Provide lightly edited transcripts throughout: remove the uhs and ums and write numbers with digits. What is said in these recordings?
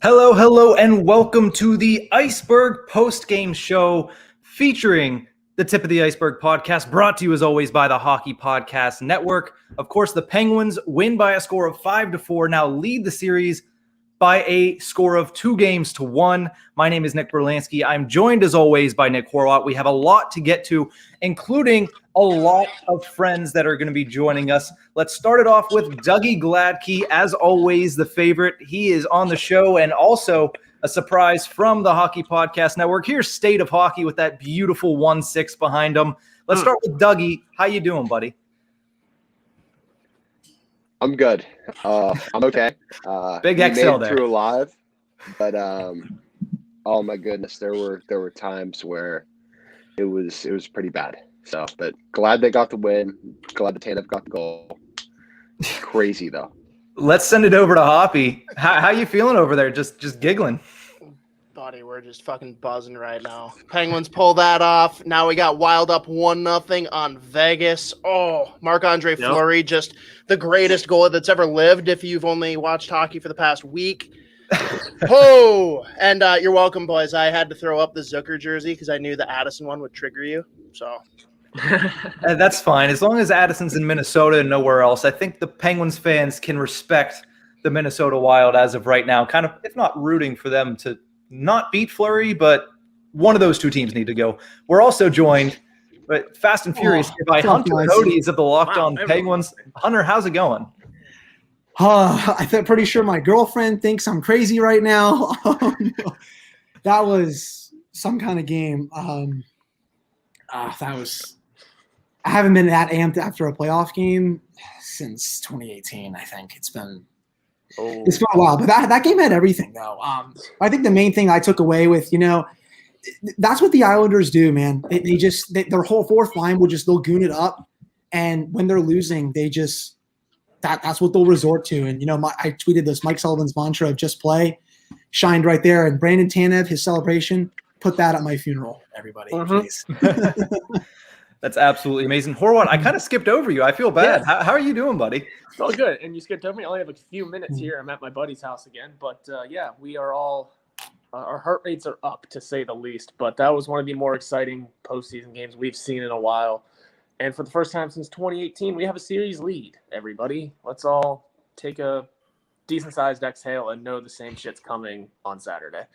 Hello, hello, and welcome to the Ice-Burgh Postgame Show featuring the Tip of the Ice-Burgh podcast, brought to you as always by the Hockey Podcast Network. Of course, the Penguins win by a score of 5-4, now lead the series by a score of 2-1. My name is Nick Berlansky. I'm joined as always by Nick Horwat. We have a lot to get to, including a lot of friends that are going to be joining us. Let's start it off with Dougie Gladkey, as always, the favorite. He is on the show and also a surprise from the Hockey Podcast Network. Here's State of Hockey with that beautiful 1-6 behind him. Let's start with Dougie. How you doing, buddy? I'm good. I'm okay. Big we exhale made it there. through alive, but oh my goodness, there were times where it was pretty bad. So, but glad they got the win. Glad the Tanev got the goal. Crazy though. Let's send it over to Hoppy. How you feeling over there? Just giggling. Buddy, we're just fucking buzzing right now. Penguins pull that off. Now we got wild up 1-0 on Vegas. Oh, Marc-Andre Fleury, just the greatest goalie that's ever lived if you've only watched hockey for the past week. Oh, and you're welcome, boys. I had to throw up the Zucker jersey because I knew the Addison one would trigger you. So that's fine. As long as Addison's in Minnesota and nowhere else, I think the Penguins fans can respect the Minnesota Wild as of right now. Kind of, if not rooting for them to not beat Fleury, but one of those two teams need to go. We're also joined, but fast and furious, by Hunter Hodes of the Locked On Penguins. Hunter, how's it going? I'm pretty sure my girlfriend thinks I'm crazy right now. That was some kind of game. I haven't been that amped after a playoff game since 2018. I think it's been a while, but that game had everything though. I think the main thing I took away with, that's what the Islanders do, man. Their whole fourth line they'll goon it up, and when they're losing, that's what they'll resort to. And I tweeted this: Mike Sullivan's mantra of "just play" shined right there. And Brandon Tanev, his celebration, put that at my funeral. Everybody, please. That's absolutely amazing. Horwat, I kind of skipped over you. I feel bad. Yeah. How are you doing, buddy? It's all good. And you skipped over me. I only have a few minutes here. I'm at my buddy's house again. But, we are all our heart rates are up, to say the least. But that was one of the more exciting postseason games we've seen in a while. And for the first time since 2018, we have a series lead, everybody. Let's all take a decent-sized exhale and know the same shit's coming on Saturday.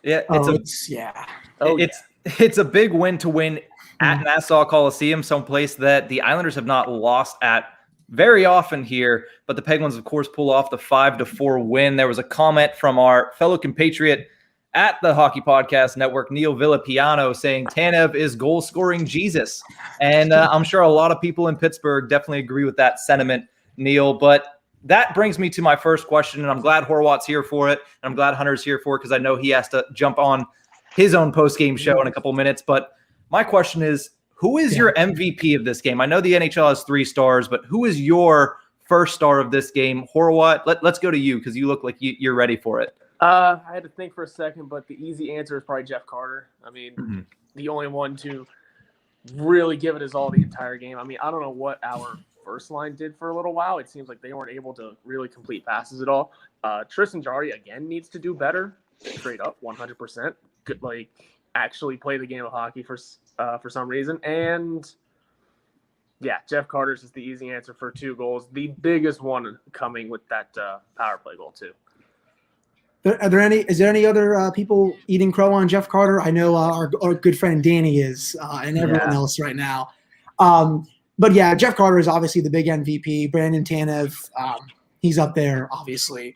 Yeah, it's it's a big win to win at Nassau Coliseum, someplace that the Islanders have not lost at very often here. But the Penguins, of course, pull off the 5-4 win. There was a comment from our fellow compatriot at the Hockey Podcast Network, Neil Villapiano, saying Tanev is goal-scoring Jesus. And I'm sure a lot of people in Pittsburgh definitely agree with that sentiment, Neil. But that brings me to my first question, and I'm glad Horwat's here for it, and I'm glad Hunter's here for it because I know he has to jump on his own post-game show in a couple minutes. But my question is, who is your MVP of this game? I know the NHL has 3 stars, but who is your first star of this game? Horwat, let's go to you because you look like you're ready for it. I had to think for a second, but the easy answer is probably Jeff Carter. I mean, the only one to really give it his all the entire game. I mean, I don't know what our first line did for a little while. It seems like they weren't able to really complete passes at all. Tristan Jarry, again, needs to do better. Straight up, 100%. Good, actually play the game of hockey for some reason. And yeah, Jeff Carter's is the easy answer for 2 goals. The biggest one coming with that power play goal too. Is there any other people eating crow on Jeff Carter? I know our good friend Danny is, and everyone else right now. But yeah, Jeff Carter is obviously the big MVP. Brandon Tanev, he's up there obviously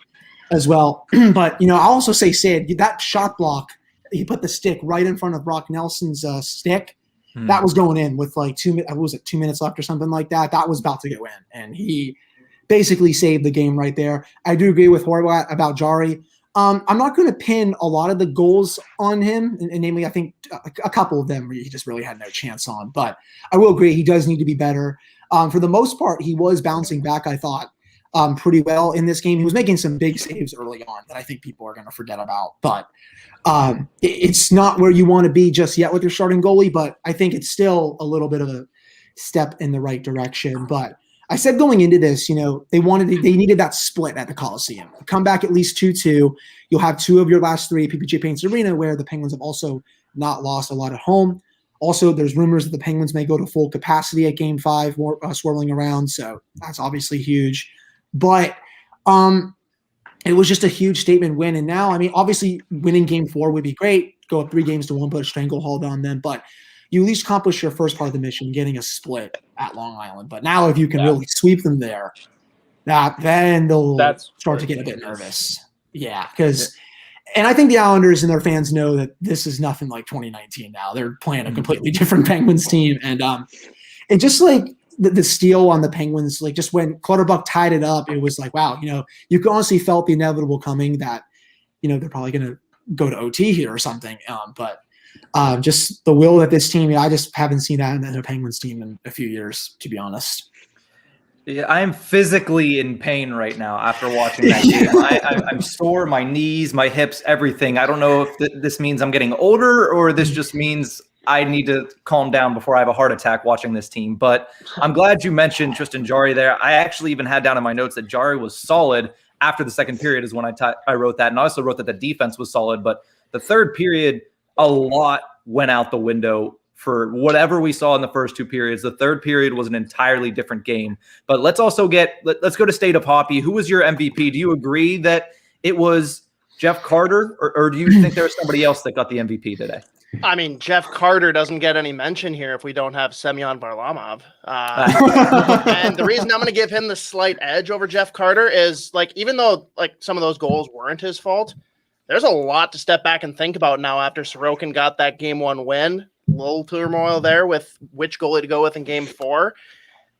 as well. But I'll also say Sid, that shot block. He put the stick right in front of Brock Nelson's stick. That was going in with 2 minutes left or something like that. That was about to go in, and he basically saved the game right there. I do agree with Horwat about Jarry. I'm not going to pin a lot of the goals on him, and namely, I think a couple of them he just really had no chance on. But I will agree he does need to be better. For the most part, he was bouncing back, I thought, pretty well in this game. He was making some big saves early on that I think people are going to forget about. But it's not where you want to be just yet with your starting goalie, but I think it's still a little bit of a step in the right direction. But I said going into this, they needed that split at the Coliseum. Come back at least 2-2. You'll have 2 of your last 3 at PPG Paints Arena, where the Penguins have also not lost a lot at home. Also, there's rumors that the Penguins may go to full capacity at Game 5, swirling around. So that's obviously huge. But it was just a huge statement win. And now, obviously winning Game 4 would be great. Go up 3-1, put a stranglehold on them. But you at least accomplish your first part of the mission, getting a split at Long Island. But now if you can really sweep them there, then they'll start to get a bit nervous. Yeah, because and I think the Islanders and their fans know that this is nothing like 2019 now. They're playing a completely different Penguins team. And just like the steal on the Penguins, like just when Clutterbuck tied it up, it was like, wow, you honestly felt the inevitable coming that, they're probably going to go to OT here or something. But just the will that this team, I just haven't seen that in the Penguins team in a few years, to be honest. Yeah, I am physically in pain right now after watching that game. I'm sore, my knees, my hips, everything. I don't know if this means I'm getting older or this just means I need to calm down before I have a heart attack watching this team. But I'm glad you mentioned Tristan Jarry there. I actually even had down in my notes that Jarry was solid after the second period is when I wrote that. And I also wrote that the defense was solid. But the third period, a lot went out the window for whatever we saw in the first 2 periods. The third period was an entirely different game. But let's also let's go to State of Hockey. Who was your MVP? Do you agree that it was Jeff Carter, or do you think there was somebody else that got the MVP today? Jeff Carter doesn't get any mention here if we don't have Semyon Varlamov. And the reason I'm going to give him the slight edge over Jeff Carter is, even though some of those goals weren't his fault, there's a lot to step back and think about now after Sorokin got that Game 1 win. Little turmoil there with which goalie to go with in Game 4.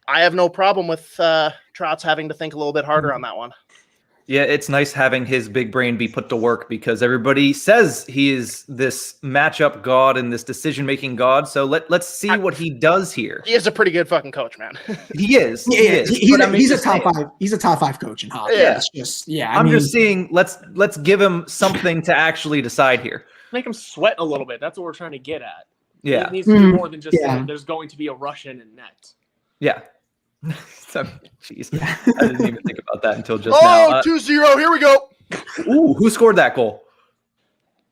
I have no problem with Trotz having to think a little bit harder on that one. Yeah, it's nice having his big brain be put to work because everybody says he is this matchup god and this decision-making god. So let's see what he does here. He is a pretty good fucking coach, man. He is. He's a top 5. He's a top 5 coach in hockey. Yeah. It's just, I'm just saying, let's give him something to actually decide here. Make him sweat a little bit. That's what we're trying to get at. Yeah. It needs to be more than just saying there's going to be a Russian in net. Yeah. Jeez. I didn't even think about that until just now. 2-0. Here we go. Ooh, who scored that goal?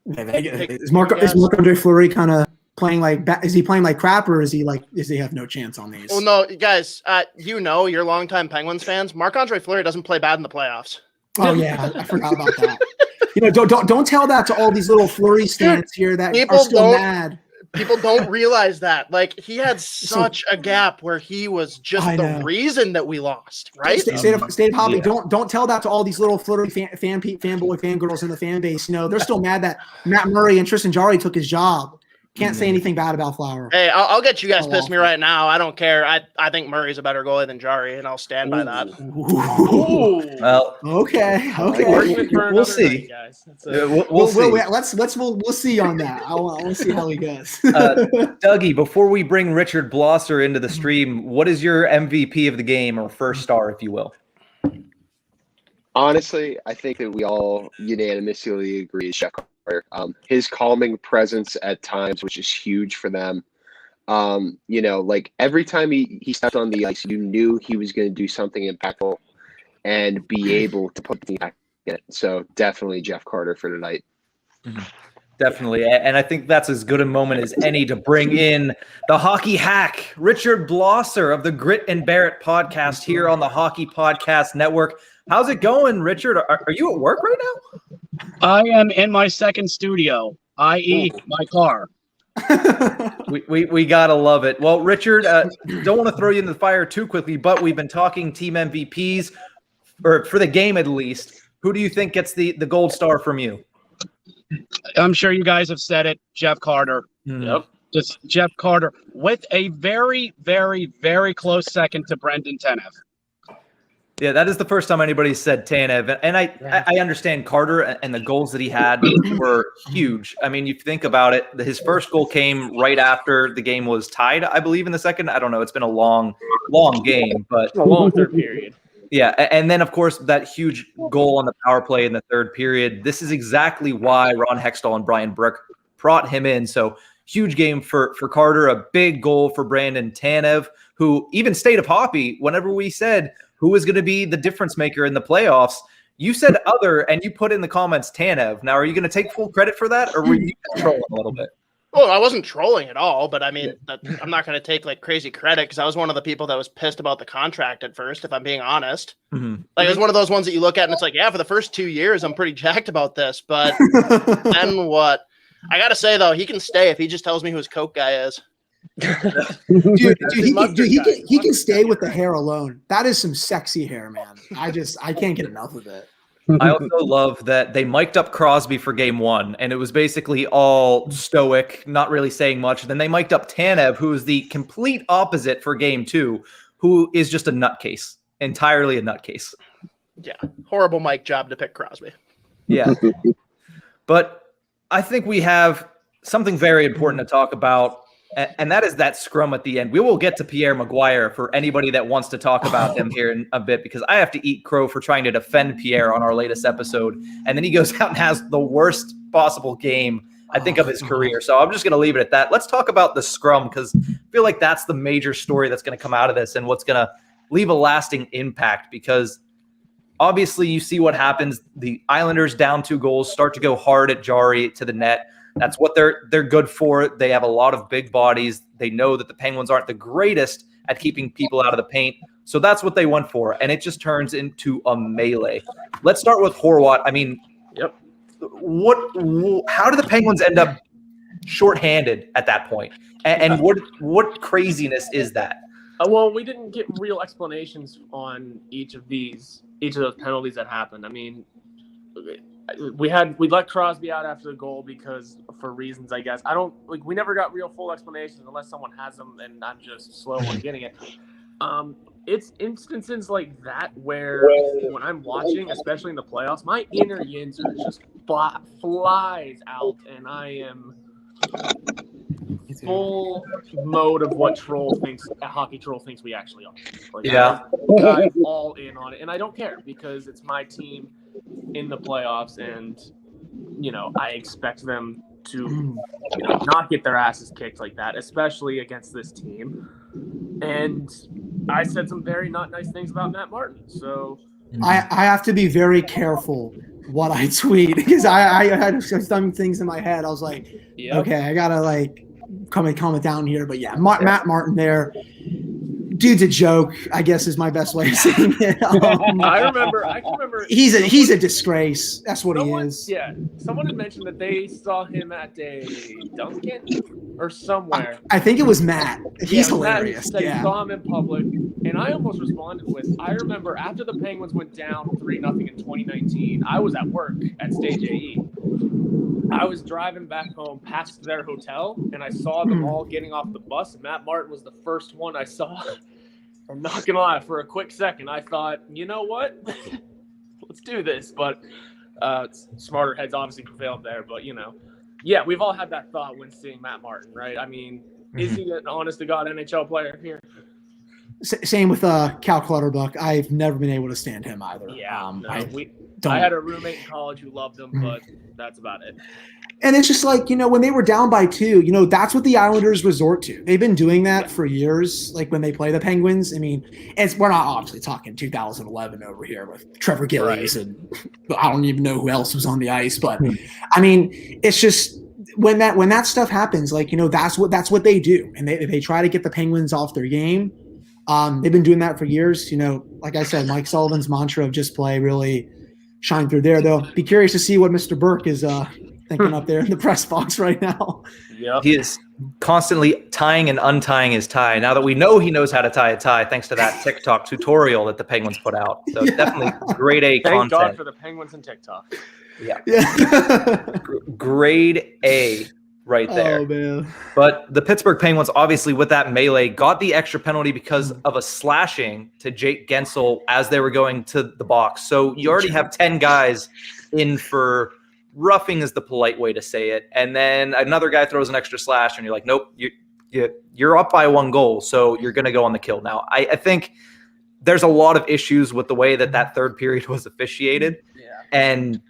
Is Marc-Andre Fleury kind of playing is he playing like crap, or is he have no chance on these? Well, no, guys, you're longtime Penguins fans. Marc-Andre Fleury doesn't play bad in the playoffs. Oh yeah, I forgot about that. Don't tell that to all these little Fleury stands here that are still mad. People don't realize that. He had such a gap where he was just the reason that we lost, right? State of Hobby, don't tell that to all these little Fleury fanboy fangirls in the fan base. They're still mad that Matt Murray and Tristan Jarry took his job. Can't say anything bad about Flower. Hey, I'll get you guys pissed me right now. I don't care. I think Murray's a better goalie than Jarry, and I'll stand by that. Well, okay. We'll see. Guys. We'll see on that. I want to see how he goes. Dougie, before we bring Richard Blosser into the stream, what is your MVP of the game, or first star, if you will? Honestly, I think that we all unanimously agree is Jeff Carter. His calming presence at times was just huge for them. Every time he stepped on the ice, you knew he was going to do something impactful and be able to put the back in it. So definitely Jeff Carter for tonight. Mm-hmm. Definitely. And I think that's as good a moment as any to bring in the hockey hack, Richard Blosser of the Grit and Barrett podcast here on the Hockey Podcast Network. How's it going, Richard? Are you at work right now? I am in my second studio, i.e. my car. we gotta love it. Well, Richard, don't want to throw you in the fire too quickly, but we've been talking team MVPs, or for the game at least. Who do you think gets the gold star from you? I'm sure you guys have said it, Jeff Carter. Yep. Just Jeff Carter with a very, very, very close second to Brendan Tanev. Yeah, that is the first time anybody's said Tanev. And I understand Carter and the goals that he had were huge. I mean, you think about it, his first goal came right after the game was tied, I believe, in the second. I don't know. It's been a long game, but a long third period. Yeah, and then, of course, that huge goal on the power play in the third period. This is exactly why Ron Hextall and Brian Brook brought him in. So huge game for Carter, a big goal for Brandon Tanev, who even stayed up Hoppy whenever we said who was going to be the difference maker in the playoffs. You said other, and you put in the comments Tanev. Now, are you going to take full credit for that, or were you trolling a little bit? Well, I wasn't trolling at all, but I mean, I'm not going to take like crazy credit because I was one of the people that was pissed about the contract at first, if I'm being honest. Mm-hmm. Like, it was one of those ones that you look at and it's like, yeah, for the first 2 years, I'm pretty jacked about this. But then what? I got to say, though, he can stay if he just tells me who his Coke guy is. Dude, he can stay with the hair alone. That is some sexy hair, man. I can't get enough of it. I also love that they mic'd up Crosby for game one, and it was basically all stoic, not really saying much. Then they mic'd up Tanev, who is the complete opposite for game two, who is just a nutcase, entirely a nutcase. Yeah, horrible mic job to pick Crosby. Yeah. But I think we have something very important to talk about, and that is that scrum at the end. We will get to Pierre Maguire for anybody that wants to talk about him here in a bit, because I have to eat crow for trying to defend Pierre on our latest episode. And then he goes out and has the worst possible game, I think, of his career. So I'm just going to leave it at that. Let's talk about the scrum, because I feel like that's the major story that's going to come out of this and what's going to leave a lasting impact, because obviously you see what happens. The Islanders down 2 goals, start to go hard at Jari to the net. That's what they're good for. They have a lot of big bodies. They know that the Penguins aren't the greatest at keeping people out of the paint. So that's what they went for. And it just turns into a melee. Let's start with Horwat. I mean, Yep. How did the Penguins end up shorthanded at that point? And what craziness is that? Well, we didn't get real explanations on each of those penalties that happened. I mean, we let Crosby out after the goal because for reasons, I guess. We never got real full explanations unless someone has them, and I'm just slow on getting it. It's instances like that where when I'm watching, especially in the playoffs, my inner Yinzer just flies out, and I am full mode of what a hockey troll thinks we actually are. I'm all in on it, and I don't care because it's my team in the playoffs, and I expect them to not get their asses kicked like that, especially against this team. And I said some very not nice things about Matt Martin, so I have to be very careful what I tweet because I had some things in my head. I was like, okay, I gotta calm it down here. But yeah, Matt Martin there. Dude's a joke, I guess, is my best way of saying it. I can remember. He's a disgrace. That's what he is. Yeah, someone had mentioned that they saw him at a Dunkin' or somewhere. I think it was Matt. He's hilarious. Matt said he saw him in public, and I almost responded with, I remember after the Penguins went down 3-0 in 2019, I was at work at Stage AE. I was driving back home past their hotel, and I saw them all getting off the bus. Matt Martin was the first one I saw. I'm not going to lie, for a quick second, I thought, you know what? Let's do this. But smarter heads obviously prevailed there. But, yeah, we've all had that thought when seeing Matt Martin, right? I mean, is he an honest-to-God NHL player here? Same with Cal Clutterbuck. I've never been able to stand him either. Yeah, I had a roommate in college who loved him, but that's about it. And it's just when they were down by 2, that's what the Islanders resort to. They've been doing that for years, when they play the Penguins. I mean, we're not obviously talking 2011 over here with Trevor Gillies and I don't even know who else was on the ice. But, I mean, it's just when that stuff happens, that's what they do. And they try to get the Penguins off their game. They've been doing that for years. Like I said, Mike Sullivan's mantra of just play really shined through there, though. Be curious to see what Mr. Burke is thinking up there in the press box right now. Yep. He is constantly tying and untying his tie. Now that we know he knows how to tie a tie, thanks to that TikTok tutorial that the Penguins put out. So definitely grade A content. Thank God for the Penguins and TikTok. Yeah. Grade A right there. Oh, man. But the Pittsburgh Penguins, obviously, with that melee, got the extra penalty because of a slashing to Jake Gensel as they were going to the box. So you already have 10 guys in for roughing is the polite way to say it. And then another guy throws an extra slash, and you're like, nope, you're up by 1 goal, so you're going to go on the kill. Now, I think there's a lot of issues with the way that third period was officiated. Yeah. And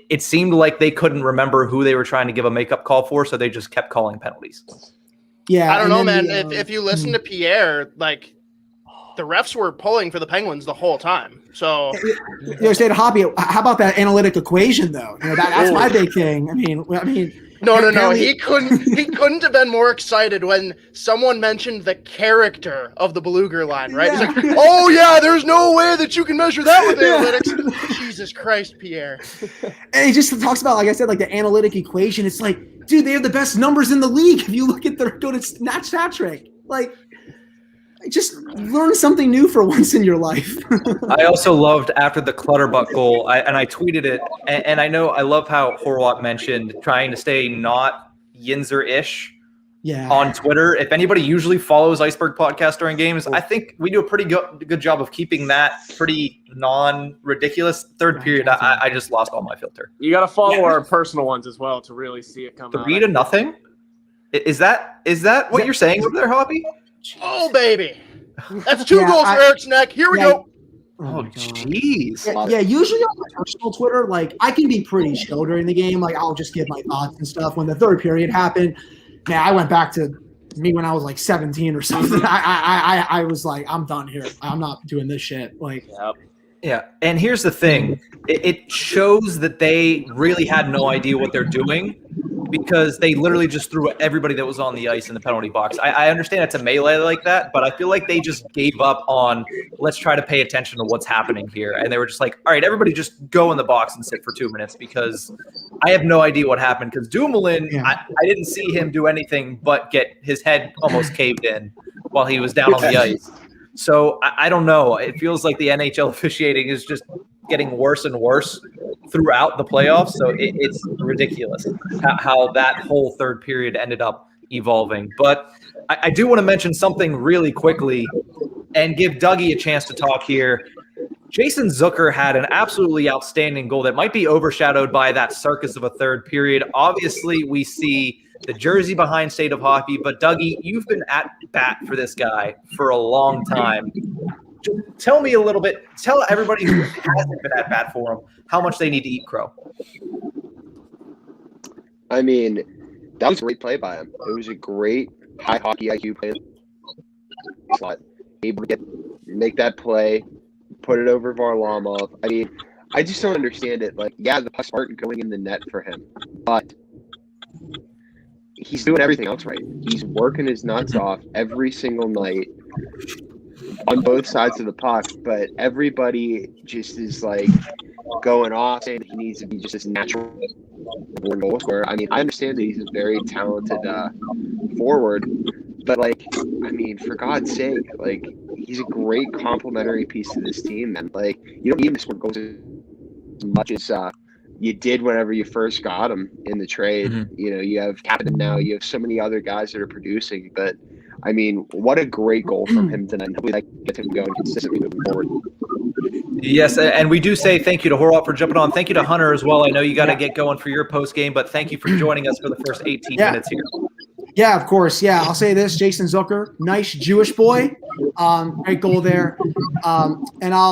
it seemed like they couldn't remember who they were trying to give a makeup call for, so they just kept calling penalties. Yeah, I don't know, man. If you listen to Pierre, like the refs were pulling for the Penguins the whole time. So you said, Hoppy, how about that analytic equation though? That's my big thing. I mean, no. He couldn't have been more excited when someone mentioned the character of the Beluga line, right? Yeah. He's like, "Oh yeah, there's no way that you can measure that with analytics." Jesus Christ, Pierre. And he just talks about, like I said, like the analytic equation. It's like, dude, they have the best numbers in the league. If you look at their go to stat trick, like, just learn something new for once in your life. I also loved after the Clutterbuck goal, I tweeted it, and I know I love how Horwat mentioned trying to stay not Yinzer-ish on Twitter. If anybody usually follows Ice-Burgh podcast during games, I think we do a pretty good job of keeping that pretty non-ridiculous. Third period, I just lost all my filter. You got to follow our personal ones as well to really see it come out. 3-0? Is that what you're saying over there, Hobby? Oh, baby. That's 2 goals for Eric's neck. Here we go. Oh, jeez. Yeah, usually on my personal Twitter, like, I can be pretty chill during the game. Like, I'll just give my thoughts and stuff. When the third period happened, man, I went back to me when I was like 17 or something. I was like, I'm done here. I'm not doing this shit. Like, yeah. And here's the thing. It shows that they really had no idea what they're doing, because they literally just threw everybody that was on the ice in the penalty box. I understand it's a melee like that, but I feel like they just gave up on, let's try to pay attention to what's happening here. And they were just like, all right, everybody just go in the box and sit for 2 minutes, because I have no idea what happened. Because Dumoulin, I didn't see him do anything but get his head almost caved in while he was down on the ice. So I don't know. It feels like the NHL officiating is just getting worse and worse throughout the playoffs. So it's ridiculous how that whole third period ended up evolving. But I do want to mention something really quickly and give Dougie a chance to talk here. Jason Zucker had an absolutely outstanding goal that might be overshadowed by that circus of a third period. Obviously, we see the jersey behind State of Hockey, but Dougie, you've been at bat for this guy for a long time. Tell me a little bit, tell everybody who hasn't been at bat for him how much they need to eat crow. I mean, that was a great play by him. It was a great high hockey IQ play. Able to make that play, put it over Varlamov. I mean, I just don't understand it. Like, yeah, the pucks aren't going in the net for him, but he's doing everything else right. He's working his nuts off every single night on both sides of the puck, but everybody just is like going off saying he needs to be just this natural goal scorer. I mean, I understand that he's a very talented forward, but like, I mean, for God's sake, like, he's a great complementary piece to this team, man. Like, you don't need to score goals as much as you did whenever you first got him in the trade. Mm-hmm. You know, you have Captain now, you have so many other guys that are producing, but I mean, what a great goal from him tonight. Hopefully that gets him going consistently moving forward. Yes, and we do say thank you to Horwat for jumping on. Thank you to Hunter as well. I know you got to get going for your post game, but thank you for joining us for the first 18 minutes here. Yeah, of course. Yeah, I'll say this: Jason Zucker, nice Jewish boy, great goal there. And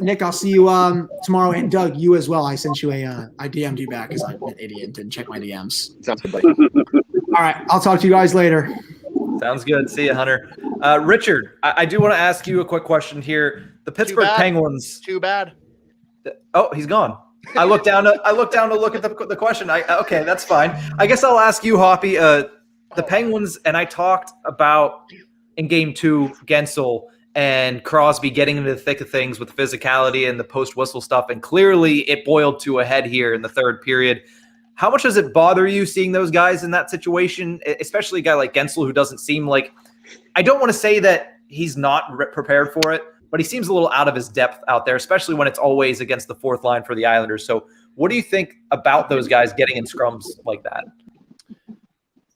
Nick, I'll see you tomorrow, and Doug, you as well. I sent you I DM'd you back because I'm an idiot, didn't check my DMs. Sounds good, buddy. All right, I'll talk to you guys later. Sounds good. See you, Hunter. Richard, I do want to ask you a quick question here. The Pittsburgh Penguins. Too bad. Oh, he's gone. I looked down to look at the question. Okay, that's fine. I guess I'll ask you, Hoppy. The Penguins, and I talked about in Game 2, Gensel and Crosby getting into the thick of things with physicality and the post-whistle stuff, and clearly it boiled to a head here in the third period. How much does it bother you seeing those guys in that situation, especially a guy like Gensel who doesn't seem like – I don't want to say that he's not prepared for it, but he seems a little out of his depth out there, especially when it's always against the fourth line for the Islanders. So what do you think about those guys getting in scrums like that?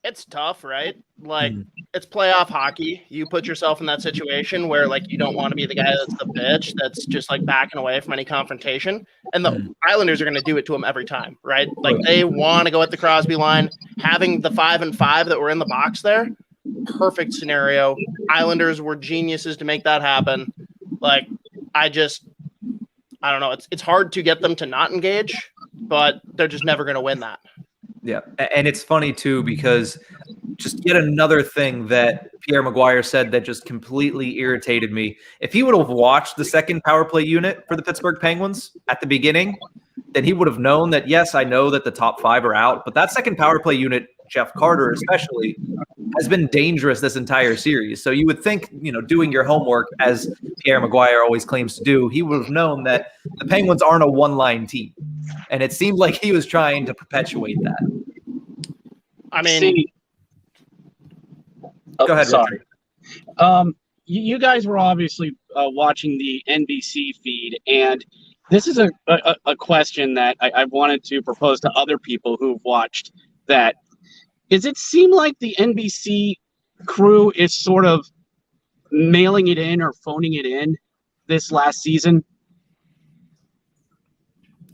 It's tough, right? Like, it's playoff hockey. You put yourself in that situation where, like, you don't want to be the guy that's the bitch that's just, like, backing away from any confrontation. And the Islanders are going to do it to him every time, right? Like, they want to go at the Crosby line. Having the 5-and-5 that were in the box there, perfect scenario. Islanders were geniuses to make that happen. Like, I don't know. It's hard to get them to not engage. but they're just never going to win that. Yeah, and it's funny too because just yet another thing that Pierre Maguire said that just completely irritated me. If he would have watched the second power play unit for the Pittsburgh Penguins at the beginning, then he would have known that, yes, I know that the top 5 are out, but that second power play unit, Jeff Carter especially, has been dangerous this entire series. So you would think, doing your homework, as Pierre Maguire always claims to do, he would have known that the Penguins aren't a one-line team. And it seemed like he was trying to perpetuate that. I mean, go ahead. Sorry. You guys were obviously watching the NBC feed, and this is a question that I wanted to propose to other people who've watched that. Does it seem like the NBC crew is sort of mailing it in or phoning it in this last season?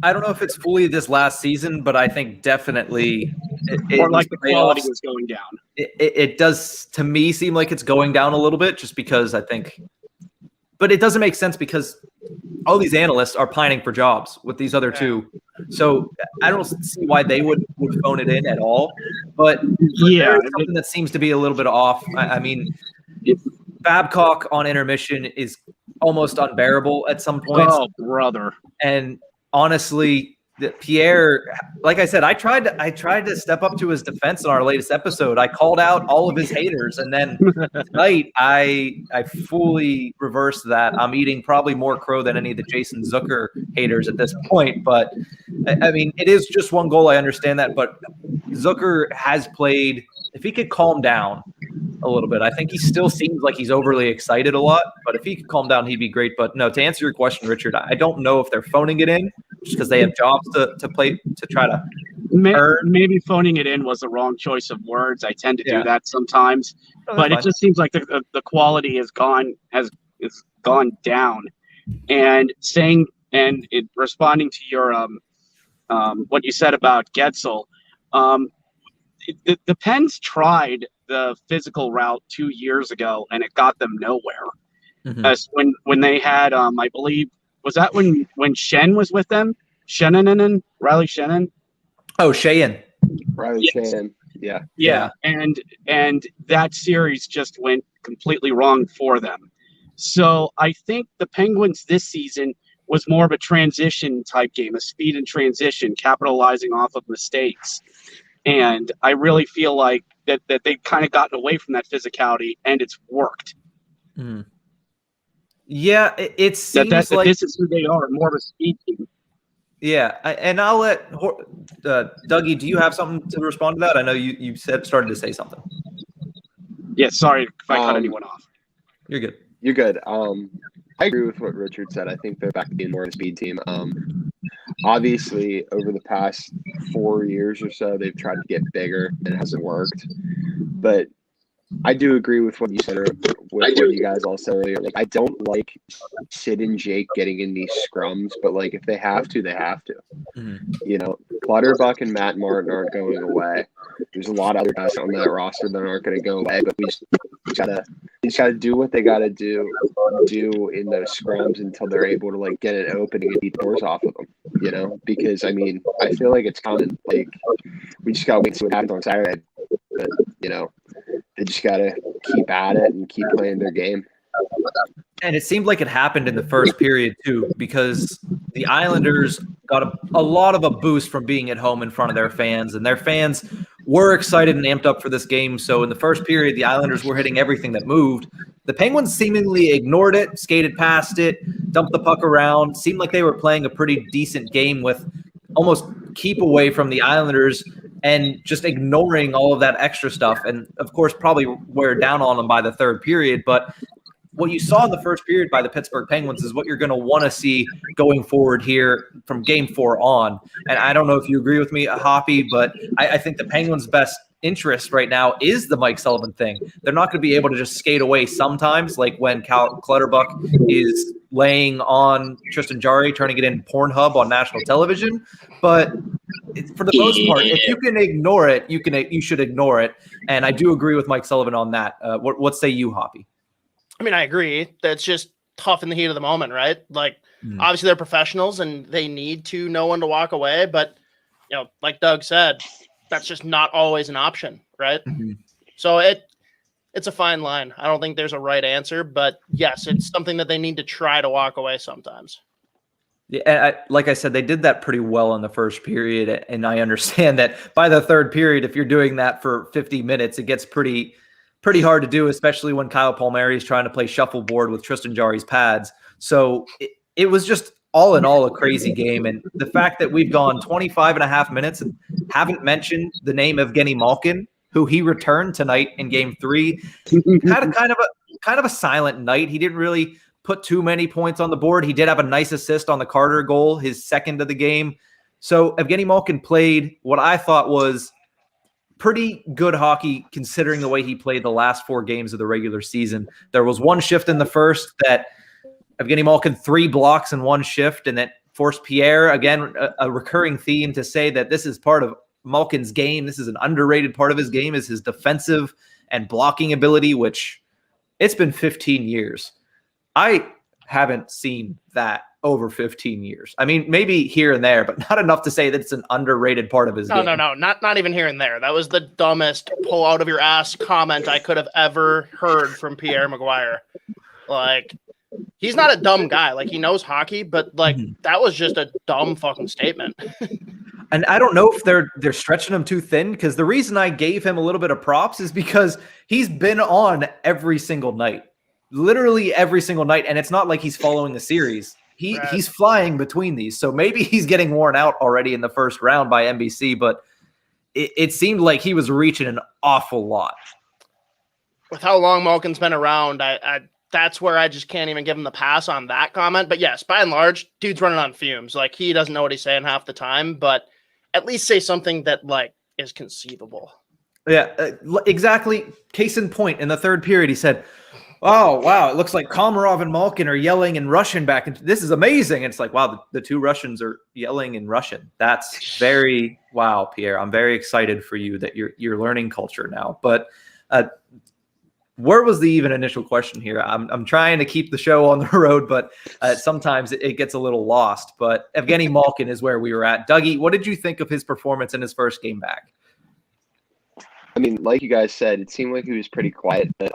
I don't know if it's fully this last season, but I think definitely or like the quality was going down. It does, to me, seem like it's going down a little bit just because I think – but it doesn't make sense because all these analysts are pining for jobs with these other two. So I don't see why they would phone it in at all. But there's something that seems to be a little bit off. I mean, Babcock on intermission is almost unbearable at some points. Oh, brother. And honestly, Pierre, like I said, I tried to step up to his defense in our latest episode. I called out all of his haters, and then tonight I fully reversed that. I'm eating probably more crow than any of the Jason Zucker haters at this point. But I mean, it is just one goal. I understand that, but Zucker has played. If he could calm down a little bit, I think he still seems like he's overly excited a lot. But if he could calm down, he'd be great. But no, to answer your question, Richard, I don't know if they're phoning it in just because they have jobs to play to try to earn. Maybe phoning it in was the wrong choice of words. I tend to do that sometimes, but it just seems like the quality has gone down. And responding to your what you said about Getzel. The Pens tried the physical route 2 years ago, and it got them nowhere. Mm-hmm. As when they had, I believe, was that when Shen was with them? Riley Shannon? Oh, Cheyenne. Riley Shannon. Yeah. Yeah. And that series just went completely wrong for them. So I think the Penguins this season was more of a transition type game, a speed and transition, capitalizing off of mistakes. And I really feel like that they've kind of gotten away from that physicality, and it's worked. Mm. Yeah, it seems like this is who they are, more of a speed team. Yeah, and I'll let Dougie. Do you have something to respond to that? I know you started to say something. Yeah, sorry if I cut anyone off. You're good. You're good. I agree with what Richard said. I think they're back to being more of a speed team. Obviously, over the past 4 years or so, they've tried to get bigger and it hasn't worked. But I do agree with what you said, what you guys all said earlier. Like, I don't like Sid and Jake getting in these scrums, but like if they have to, they have to. Mm-hmm. Clutterbuck and Matt Martin aren't going away. There's a lot of other guys on that roster that aren't going to go away, but we just gotta do what they gotta do in those scrums until they're able to like get it open and get the doors off of them. Because I mean, I feel like it's coming. Like we just gotta wait to see what happens on Saturday. But they just gotta keep at it and keep playing their game. And it seemed like it happened in the first period too, because the Islanders got a lot of a boost from being at home in front of their fans, and their fans were excited and amped up for this game. So in the first period, the Islanders were hitting everything that moved. The Penguins seemingly ignored it, skated past it, dumped the puck around, seemed like they were playing a pretty decent game with almost keep away from the Islanders and just ignoring all of that extra stuff. And of course, probably wear down on them by the third period. But what you saw in the first period by the Pittsburgh Penguins is what you're going to want to see going forward here from Game 4 on. And I don't know if you agree with me, Hoppy, but I think the Penguins' best interest right now is the Mike Sullivan thing. They're not going to be able to just skate away sometimes, like when Cal Clutterbuck is laying on Tristan Jarry, turning it into Pornhub on national television. But for the most part, if you can ignore it, you should ignore it. And I do agree with Mike Sullivan on that. What say you, Hoppy? I mean, I agree. That's just tough in the heat of the moment, right? Like, obviously they're professionals and they need to know when to walk away. But like Doug said, that's just not always an option, right? Mm-hmm. So it's a fine line. I don't think there's a right answer, but yes, it's something that they need to try to walk away sometimes. Yeah, like I said, they did that pretty well in the first period, and I understand that by the third period, if you're doing that for 50 minutes, it gets pretty hard to do, especially when Kyle Palmieri is trying to play shuffleboard with Tristan Jarry's pads. So it was just all in all a crazy game, and the fact that we've gone 25 and a half minutes and haven't mentioned the name of Evgeny Malkin, who he returned tonight in Game 3, had a kind of a silent night. He didn't really put too many points on the board. He did have a nice assist on the Carter goal, his second of the game. So Evgeny Malkin played what I thought was pretty good hockey considering the way he played the last 4 games of the regular season. There was one shift in the first that Evgeny Malkin 3 blocks in one shift, and that forced Pierre, again, a recurring theme to say that this is part of Malkin's game. This is an underrated part of his game, is his defensive and blocking ability, which it's been 15 years. I haven't seen that over 15 years. I mean, maybe here and there, but not enough to say that it's an underrated part of his game. No, not even here and there. That was the dumbest pull out of your ass comment I could have ever heard from Pierre Maguire. Like, he's not a dumb guy. Like, he knows hockey, but like that was just a dumb fucking statement. And I don't know if they're stretching him too thin, because the reason I gave him a little bit of props is because he's been on every single night. Literally every single night, and it's not like he's following the series. He's flying between these, so maybe he's getting worn out already in the first round by NBC, but it seemed like he was reaching an awful lot. With how long Malkin's been around, I that's where I just can't even give him the pass on that comment. But yes, by and large, dude's running on fumes. Like, he doesn't know what he's saying half the time, but at least say something that like is conceivable. Yeah, exactly. Case in point, in the third period, he said, "Oh, wow, it looks like Komarov and Malkin are yelling in Russian back. And this is amazing." And it's like, wow, the two Russians are yelling in Russian. That's very, wow, Pierre. I'm very excited for you that you're learning culture now. But where was the even initial question here? I'm trying to keep the show on the road, but sometimes it gets a little lost. But Evgeny Malkin is where we were at. Dougie, what did you think of his performance in his first game back? I mean, like you guys said, it seemed like he was pretty quiet, but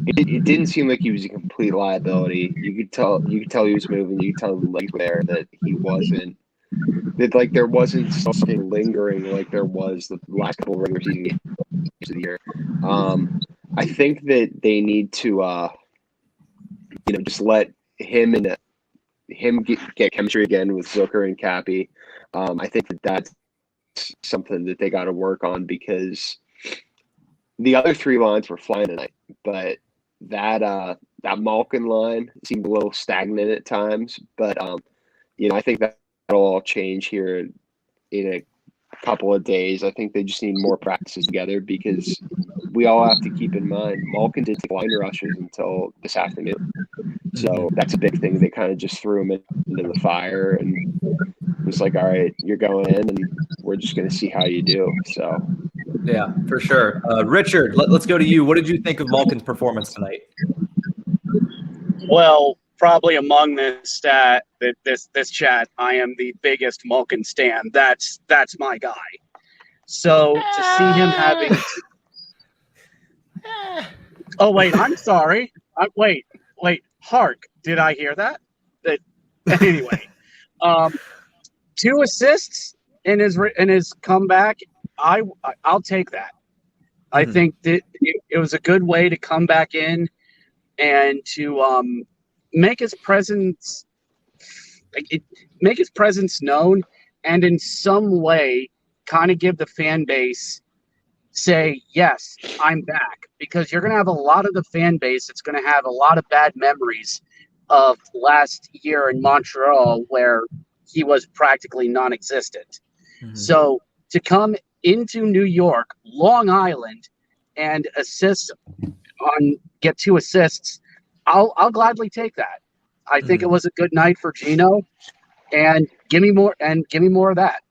it didn't seem like he was a complete liability. You could tell he was moving. You could tell the legs were there, that he wasn't. That like there wasn't something lingering like there was the last couple of regular season games of the year. I think that they need to, just let him get chemistry again with Zucker and Cappy. I think that's something that they got to work on, because the other 3 lines were flying tonight, but that Malkin line seemed a little stagnant at times. But I think that'll all change here in a couple of days. I think they just need more practices together, because we all have to keep in mind Malkin didn't take line rushes until this afternoon. So that's a big thing. They kind of just threw him into the fire and was like, all right, you're going in and we're just going to see how you do. So yeah, for sure. Richard, let's go to you. What did you think of Malkin's performance tonight? Well, probably among this chat, I am the biggest Malkin stan. That's my guy. So to see him having oh wait, I'm sorry. Wait, Hark, did I hear that? Anyway, 2 assists in his comeback. I'll take that. I think that it was a good way to come back in and to make his presence known, and in some way kind of give the fan base say, yes, I'm back, because you're going to have a lot of the fan base that's going to have a lot of bad memories of last year in Montreal, where he was practically non-existent. So to come into New York, Long Island, and get 2 assists, I'll gladly take that. I think it was a good night for Gino, and give me more of that.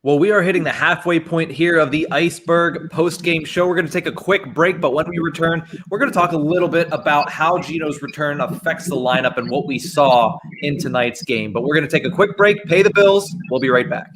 Well, we are hitting the halfway point here of the Ice-Burgh post-game show. We're going to take a quick break, but when we return, we're going to talk a little bit about how Gino's return affects the lineup and what we saw in tonight's game. But we're going to take a quick break, pay the bills. We'll be right back.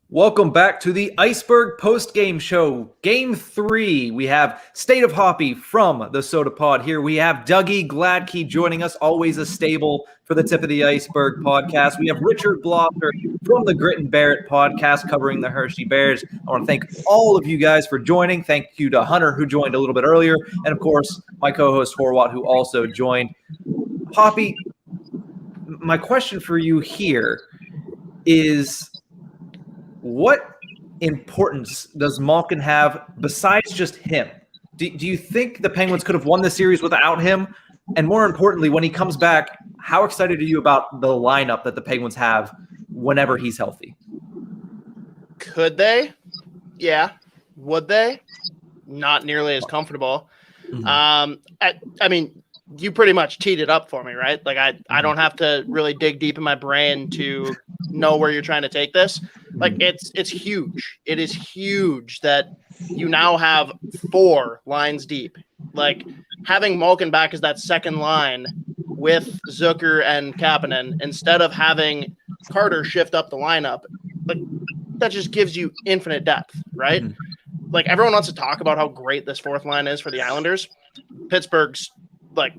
Welcome back to the Ice-Burgh post-game show. Game 3, we have State of Hoppy from the Soda Pod here. We have Dougie Gladkey joining us, always a staple for the Tip of the Ice-Burgh podcast. We have Richard Blosser from the Grit and Barrett podcast covering the Hershey Bears. I want to thank all of you guys for joining. Thank you to Hunter, who joined a little bit earlier, and of course, my co-host Horwat, who also joined. Hoppy, my question for you here is, what importance does Malkin have besides just him? Do you think the Penguins could have won the series without him? And more importantly, when he comes back, how excited are you about the lineup that the Penguins have whenever he's healthy? Could they? Yeah. Would they? Not nearly as comfortable. I mean, you pretty much teed it up for me, right? Like I don't have to really dig deep in my brain to know where you're trying to take this. Like it's huge. It is huge that you now have 4 lines deep. Like having Malkin back as that second line with Zucker and Kapanen instead of having Carter shift up the lineup, like that just gives you infinite depth, right? Like everyone wants to talk about how great this 4th line is for the Islanders. Pittsburgh's like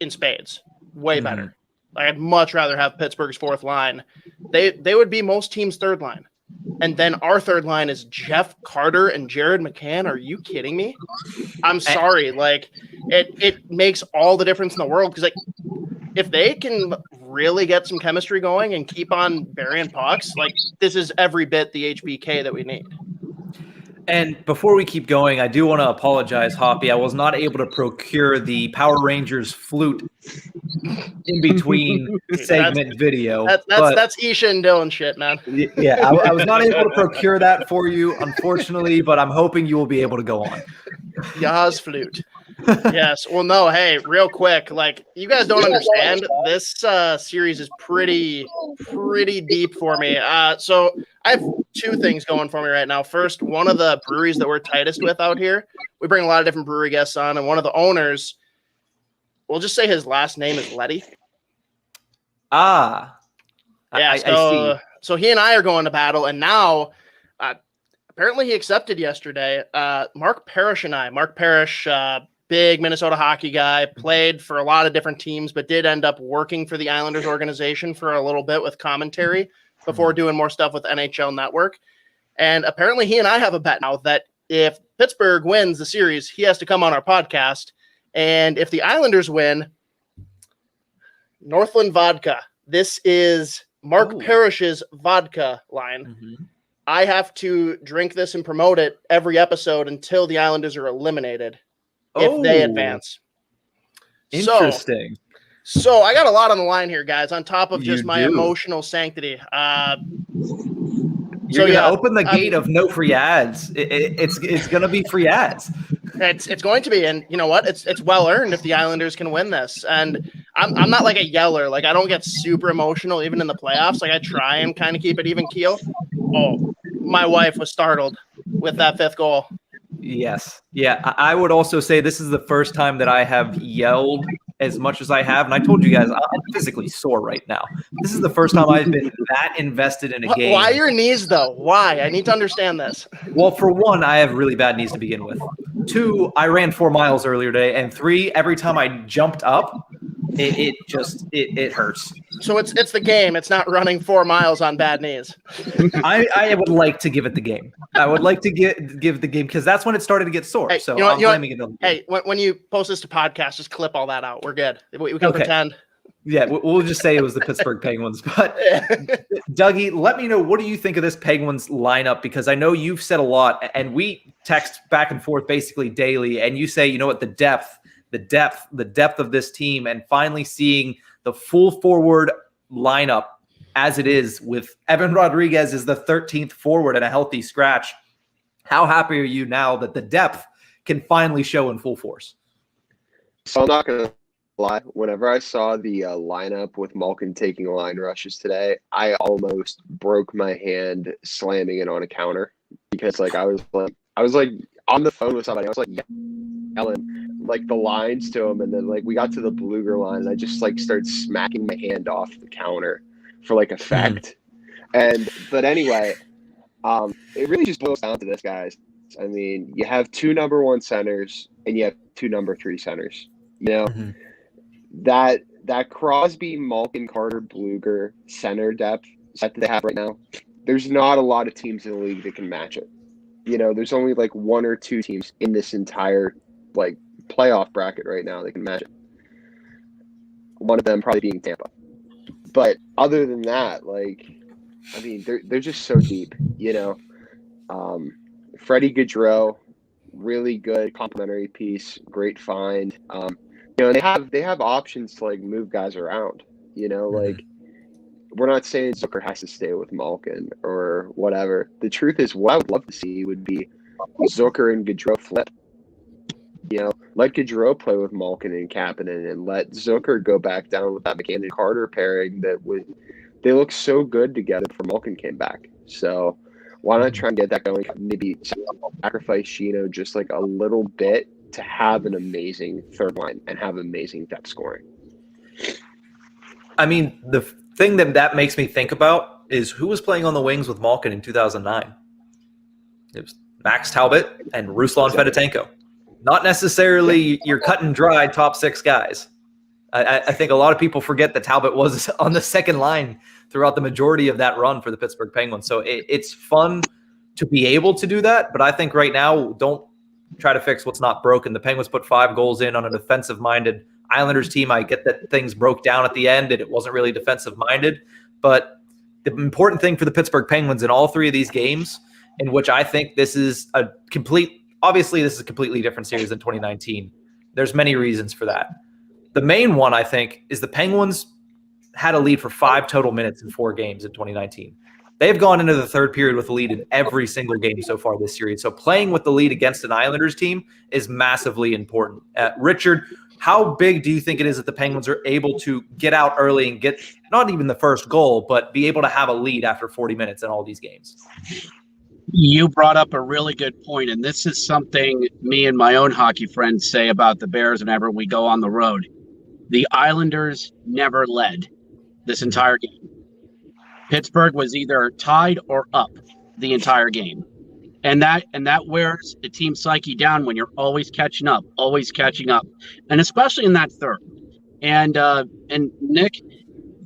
in spades, way better. Like I'd much rather have Pittsburgh's 4th line. They would be most teams' 3rd line. And then our 3rd line is Jeff Carter and Jared McCann. Are you kidding me? I'm sorry. Like it makes all the difference in the world. Cause like if they can really get some chemistry going and keep on burying pucks, like this is every bit the HBK that we need. And before we keep going, I do want to apologize, Hoppy. I was not able to procure the Power Rangers flute in between segment video. That's Isha and Dylan shit, man. Yeah, I was not able to procure that for you, unfortunately, but I'm hoping you will be able to go on. Yaz flute. Yes. Well, no, hey, real quick, like you guys don't understand. This series is pretty deep for me. So I have 2 things going for me right now. First, one of the breweries that we're tightest with out here, we bring a lot of different brewery guests on, and one of the owners, we'll just say his last name is Letty. Yeah, I see. So he and I are going to battle, and now apparently he accepted yesterday. Mark Parrish and I. Mark Parrish, big Minnesota hockey guy, played for a lot of different teams, but did end up working for the Islanders organization for a little bit with commentary before doing more stuff with NHL Network. And apparently he and I have a bet now that if Pittsburgh wins the series, he has to come on our podcast. And if the Islanders win, Northland Vodka. This is Mark Parrish's vodka line. I have to drink this and promote it every episode until the Islanders are eliminated if they advance. Interesting. So I got a lot on the line here, guys, on top of just my emotional sanctity. You're going to open the gate of no free ads. It's going to be free ads. It's going to be, and you know what? It's well earned if the Islanders can win this. And I'm not like a yeller. Like I don't get super emotional even in the playoffs. Like I try and kind of keep it even keel. Oh, my wife was startled with that 5th goal. Yes. Yeah. I would also say this is the first time that I have yelled as much as I have. And I told you guys, I'm physically sore right now. This is the first time I've been that invested in a game. Why your knees, though? Why? I need to understand this. Well, for one, I have really bad knees to begin with. 2, I ran 4 miles earlier today. And 3, every time I jumped up, it hurts. So it's the game. It's not running 4 miles on bad knees. I would like to give it the game. I would like to give the game because that's when it started to get sore. Hey, so you know I'm blaming it. Hey, when you post this to podcast, just clip all that out. We're good. We can pretend. Yeah, we'll just say it was the Pittsburgh Penguins. But Dougie, let me know, what do you think of this Penguins lineup? Because I know you've said a lot, and we text back and forth basically daily, and you say, you know what, the depth the depth of this team, and finally seeing the full forward lineup as it is with Evan Rodriguez is the 13th forward and a healthy scratch. How happy are you now that the depth can finally show in full force? So I'm not going to lie. Whenever I saw the lineup with Malkin taking line rushes today, I almost broke my hand slamming it on a counter because I was on the phone with somebody. I was yelling the lines to him, and then we got to the Bluger line, and I just started smacking my hand off the counter for effect. But anyway, it really just boils down to this, guys. I mean, you have 2 number 1 centers and you have 2 number 3 centers. That Crosby, Malkin, Carter, Bluger center depth that they have right now, there's not a lot of teams in the league that can match it. There's only 1 or 2 teams in this entire playoff bracket right now that can match it. One of them probably being Tampa. But other than that, they're just so deep, Freddie Gaudreau, really good complimentary piece, great find. They have options to move guys around. We're not saying Zucker has to stay with Malkin or whatever. The truth is, what I would love to see would be Zucker and Gaudreau flip. Let Gaudreau play with Malkin and Kapanen, and let Zucker go back down with that McCann and Carter pairing they look so good together before Malkin came back. So why not try and get that going? Maybe sacrifice Sheeno just a little bit to have an amazing third line and have amazing depth scoring. I mean, the thing that makes me think about is who was playing on the wings with Malkin in 2009. It was Max Talbot and Ruslan Fedotenko. Not necessarily your cut and dry top 6 guys. I think a lot of people forget that Talbot was on the second line throughout the majority of that run for the Pittsburgh Penguins. So it's fun to be able to do that. But I think right now, don't try to fix what's not broken. The Penguins put 5 goals in on a defensive-minded Islanders team. I get that things broke down at the end and it wasn't really defensive-minded. But the important thing for the Pittsburgh Penguins in all 3 of these games, in which I think this is obviously this is a completely different series than 2019. There's many reasons for that. The main one, I think, is the Penguins had a lead for 5 total minutes in 4 games in 2019. They've gone into the third period with a lead in every single game so far this series. So playing with the lead against an Islanders team is massively important. Richard, how big do you think it is that the Penguins are able to get out early and get not even the first goal, but be able to have a lead after 40 minutes in all these games? You brought up a really good point, and this is something me and my own hockey friends say about the Bears whenever we go on the road. The Islanders never led this entire game. Pittsburgh was either tied or up the entire game. And that wears the team psyche down when you're always catching up. And especially in that third. And Nick,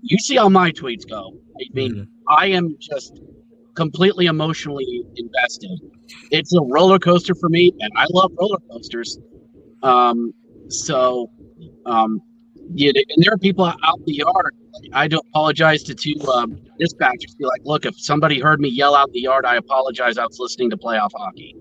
you see how my tweets go. I mean, I am just completely emotionally invested. It's a roller coaster for me, and I love roller coasters. And there are people out in the yard. I do apologize to 2 dispatchers. Be like, look, if somebody heard me yell out in the yard, I apologize. I was listening to playoff hockey.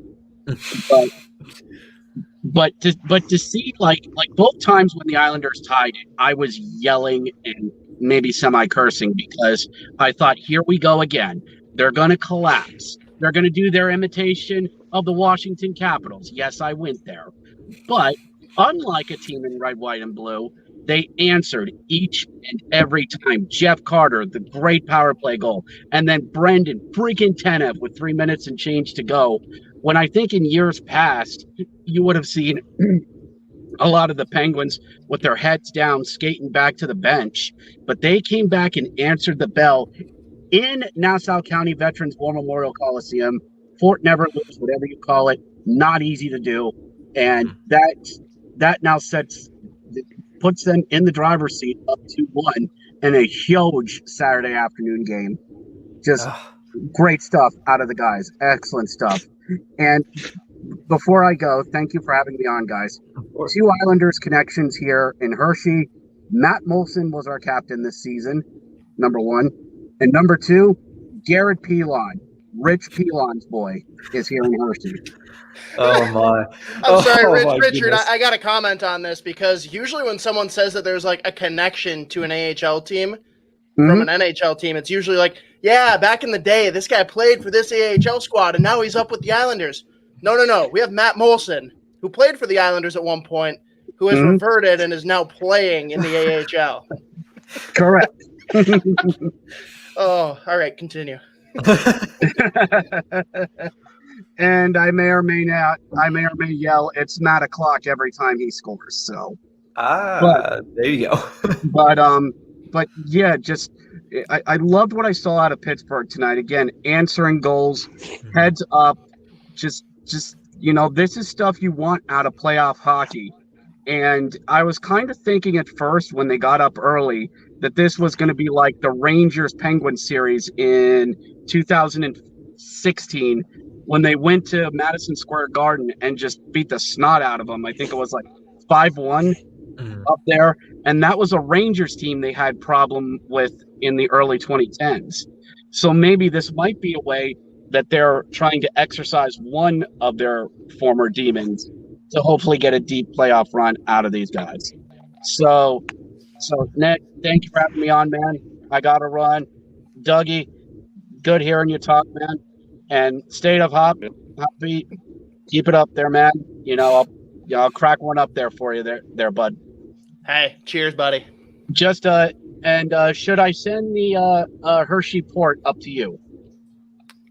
but to see like both times when the Islanders tied it, I was yelling and maybe semi-cursing because I thought, here we go again. They're going to collapse. They're going to do their imitation of the Washington Capitals. Yes, I went there. But unlike a team in red, white, and blue, they answered each and every time. Jeff Carter, the great power play goal. And then Brendan freaking Tanev with 3 minutes and change to go. When I think in years past, you would have seen a lot of the Penguins with their heads down, skating back to the bench. But they came back and answered the bell in Nassau County Veterans War Memorial Coliseum. Fort Never Lose, whatever you call it. Not easy to do. And that now puts them in the driver's seat up 2-1 in a huge Saturday afternoon game. Just great stuff out of the guys. Excellent stuff. And before I go, thank you for having me on, guys. 2 Islanders connections here in Hershey. Matt Molson was our captain this season, number 1. And number 2, Garrett Pilon Rich Pilon's boy is here in Hershey. Oh my! I'm sorry, my Richard. goodness. I got to comment on this because usually when someone says that there's like a connection to an AHL team from an NHL team, it's usually like, yeah, back in the day, this guy played for this AHL squad and now he's up with the Islanders. No. We have Matt Molson, who played for the Islanders at one point, who has reverted and is now playing in the AHL. Correct. Oh, all right, continue. And I may or may yell, it's Matt o'clock every time he scores. So, there you go. but yeah, just I loved what I saw out of Pittsburgh tonight. Again, answering goals, heads up, just this is stuff you want out of playoff hockey. And I was kind of thinking at first when they got up early that this was going to be like the Rangers-Penguins series in 2016 when they went to Madison Square Garden and just beat the snot out of them. I think it was like 5-1 up there. And that was a Rangers team they had problem with in the early 2010s. So maybe this might be a way that they're trying to exercise one of their former demons to hopefully get a deep playoff run out of these guys. So Nick, thank you for having me on, man. I got to run. Dougie, good hearing you talk, man. And State of Hoppy, keep it up there, man. I'll crack one up there for you there, bud. Hey, cheers, buddy. Just and should I send the Hershey port up to you?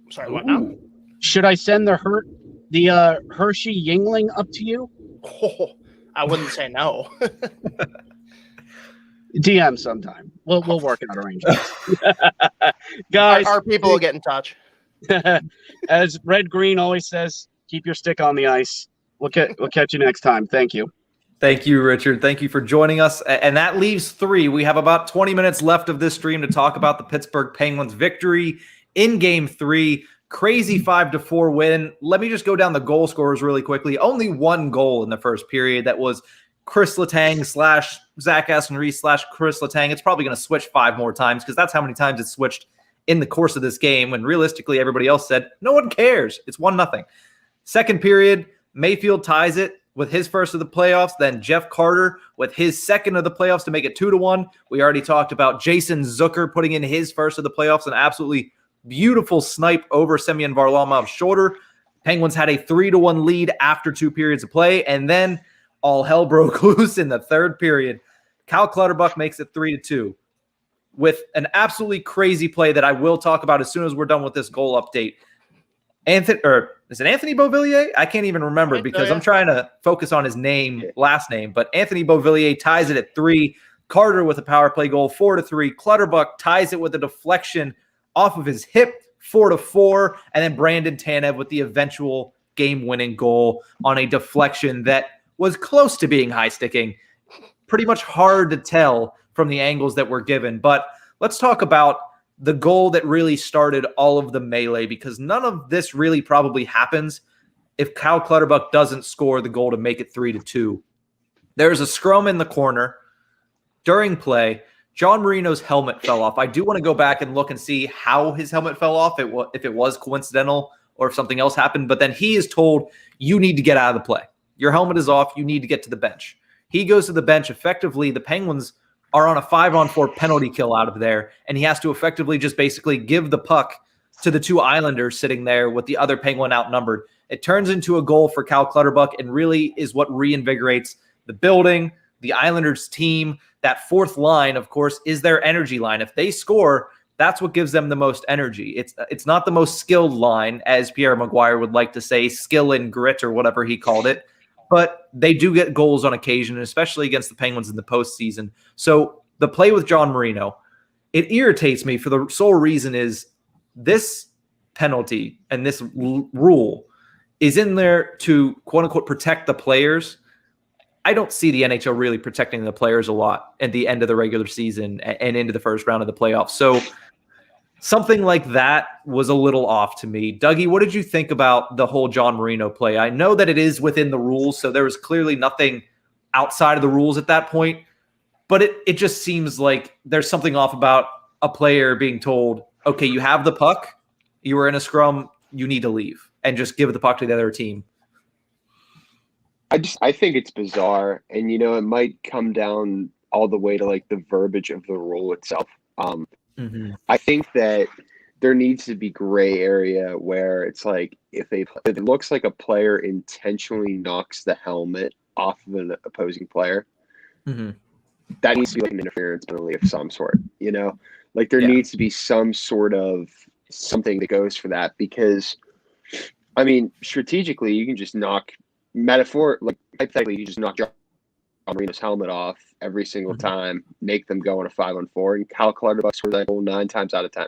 Sorry, what now? Should I send the Hershey Yingling up to you? Oh, I wouldn't say no. DM sometime. We'll work out arrangements. Guys, our people will get in touch. As Red Green always says, keep your stick on the ice. We'll catch you next time. Thank you. Thank you, Richard. Thank you for joining us. And that leaves 3. We have about 20 minutes left of this stream to talk about the Pittsburgh Penguins' victory in Game 3. Crazy 5-4 win. Let me just go down the goal scorers really quickly. Only one goal in the first period. That was Chris Letang / Zach Aston-Reese / Chris Letang. It's probably going to switch 5 more times because that's how many times it's switched in the course of this game when realistically everybody else said, no one cares. It's 1-0. Second period, Mayfield ties it with his first of the playoffs. Then Jeff Carter with his second of the playoffs to make it 2-1. We already talked about Jason Zucker putting in his first of the playoffs, an absolutely beautiful snipe over Semyon Varlamov's shoulder. Penguins had a 3-1 lead after 2 periods of play, and then all hell broke loose in the third period. Cal Clutterbuck makes it 3-2 with an absolutely crazy play that I will talk about as soon as we're done with this goal update. Is it Anthony Beauvillier? I can't even remember because I'm trying to focus on his last name. But Anthony Beauvillier ties it at 3. Carter with a power play goal, 4-3. Clutterbuck ties it with a deflection off of his hip, 4-4. And then Brandon Tanev with the eventual game-winning goal on a deflection that was close to being high-sticking. Pretty much hard to tell from the angles that were given. But let's talk about the goal that really started all of the melee, because none of this really probably happens if Cal Clutterbuck doesn't score the goal to make it 3-2. There's a scrum in the corner. During play, John Marino's helmet fell off. I do want to go back and look and see how his helmet fell off, if it was coincidental or if something else happened. But then he is told, you need to get out of the play. Your helmet is off. You need to get to the bench. He goes to the bench. Effectively, the Penguins are on a 5-on-4 penalty kill out of there, and he has to effectively just basically give the puck to the 2 Islanders sitting there with the other Penguin outnumbered. It turns into a goal for Cal Clutterbuck and really is what reinvigorates the building, the Islanders team. That fourth line, of course, is their energy line. If they score, that's what gives them the most energy. It's not the most skilled line, as Pierre Maguire would like to say, skill and grit or whatever he called it. But they do get goals on occasion, especially against the Penguins in the postseason. So the play with John Marino, it irritates me for the sole reason is this penalty and this rule is in there to, quote-unquote, protect the players. I don't see the NHL really protecting the players a lot at the end of the regular season and into the first round of the playoffs. So something like that was a little off to me. Dougie, what did you think about the whole John Marino play? I know that it is within the rules, so there was clearly nothing outside of the rules at that point, but it just seems like there's something off about a player being told, okay, you have the puck, You were in a scrum, you need to leave and just give the puck to the other team. I think it's bizarre, and it might come down all the way to like the verbiage of the rule itself. I think that there needs to be gray area where it's like if it looks like a player intentionally knocks the helmet off of an opposing player, that needs to be like an interference penalty of some sort. Like there needs to be some sort of something that goes for that, because I mean, strategically, you can just hypothetically, you just knock John Marino's helmet off every single time, make them go on a 5-on-4, and Kyle Clutterbuck scores that goal 9 times out of 10.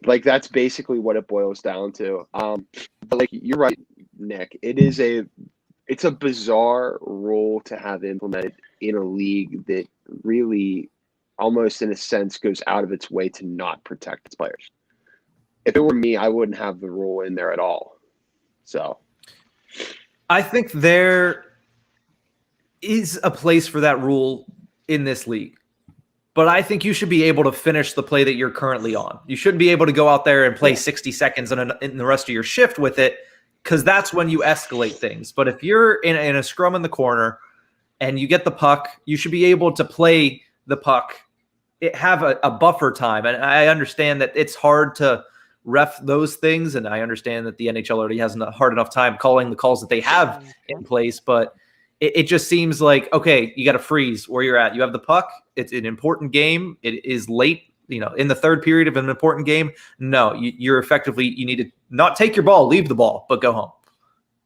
Like that's basically what it boils down to. But like you're right, Nick. It's a bizarre rule to have implemented in a league that really, almost in a sense, goes out of its way to not protect its players. If it were me, I wouldn't have the rule in there at all. So I think there is a place for that rule in this league, but I think you should be able to finish the play that you're currently on. You shouldn't be able to go out there and play 60 seconds in the rest of your shift with it, because that's when you escalate things. But if you're in a scrum in the corner and you get the puck, you should be able to play the puck, have a buffer time. And I understand that it's hard to ref those things, and I understand that the NHL already hasn't a hard enough time calling the calls that they have in place, but it just seems like, okay, you got to freeze where you're at. You have the puck. It's an important game. It is late, in the third period of an important game. No, you're effectively, you need to not take your ball, leave the ball, but go home.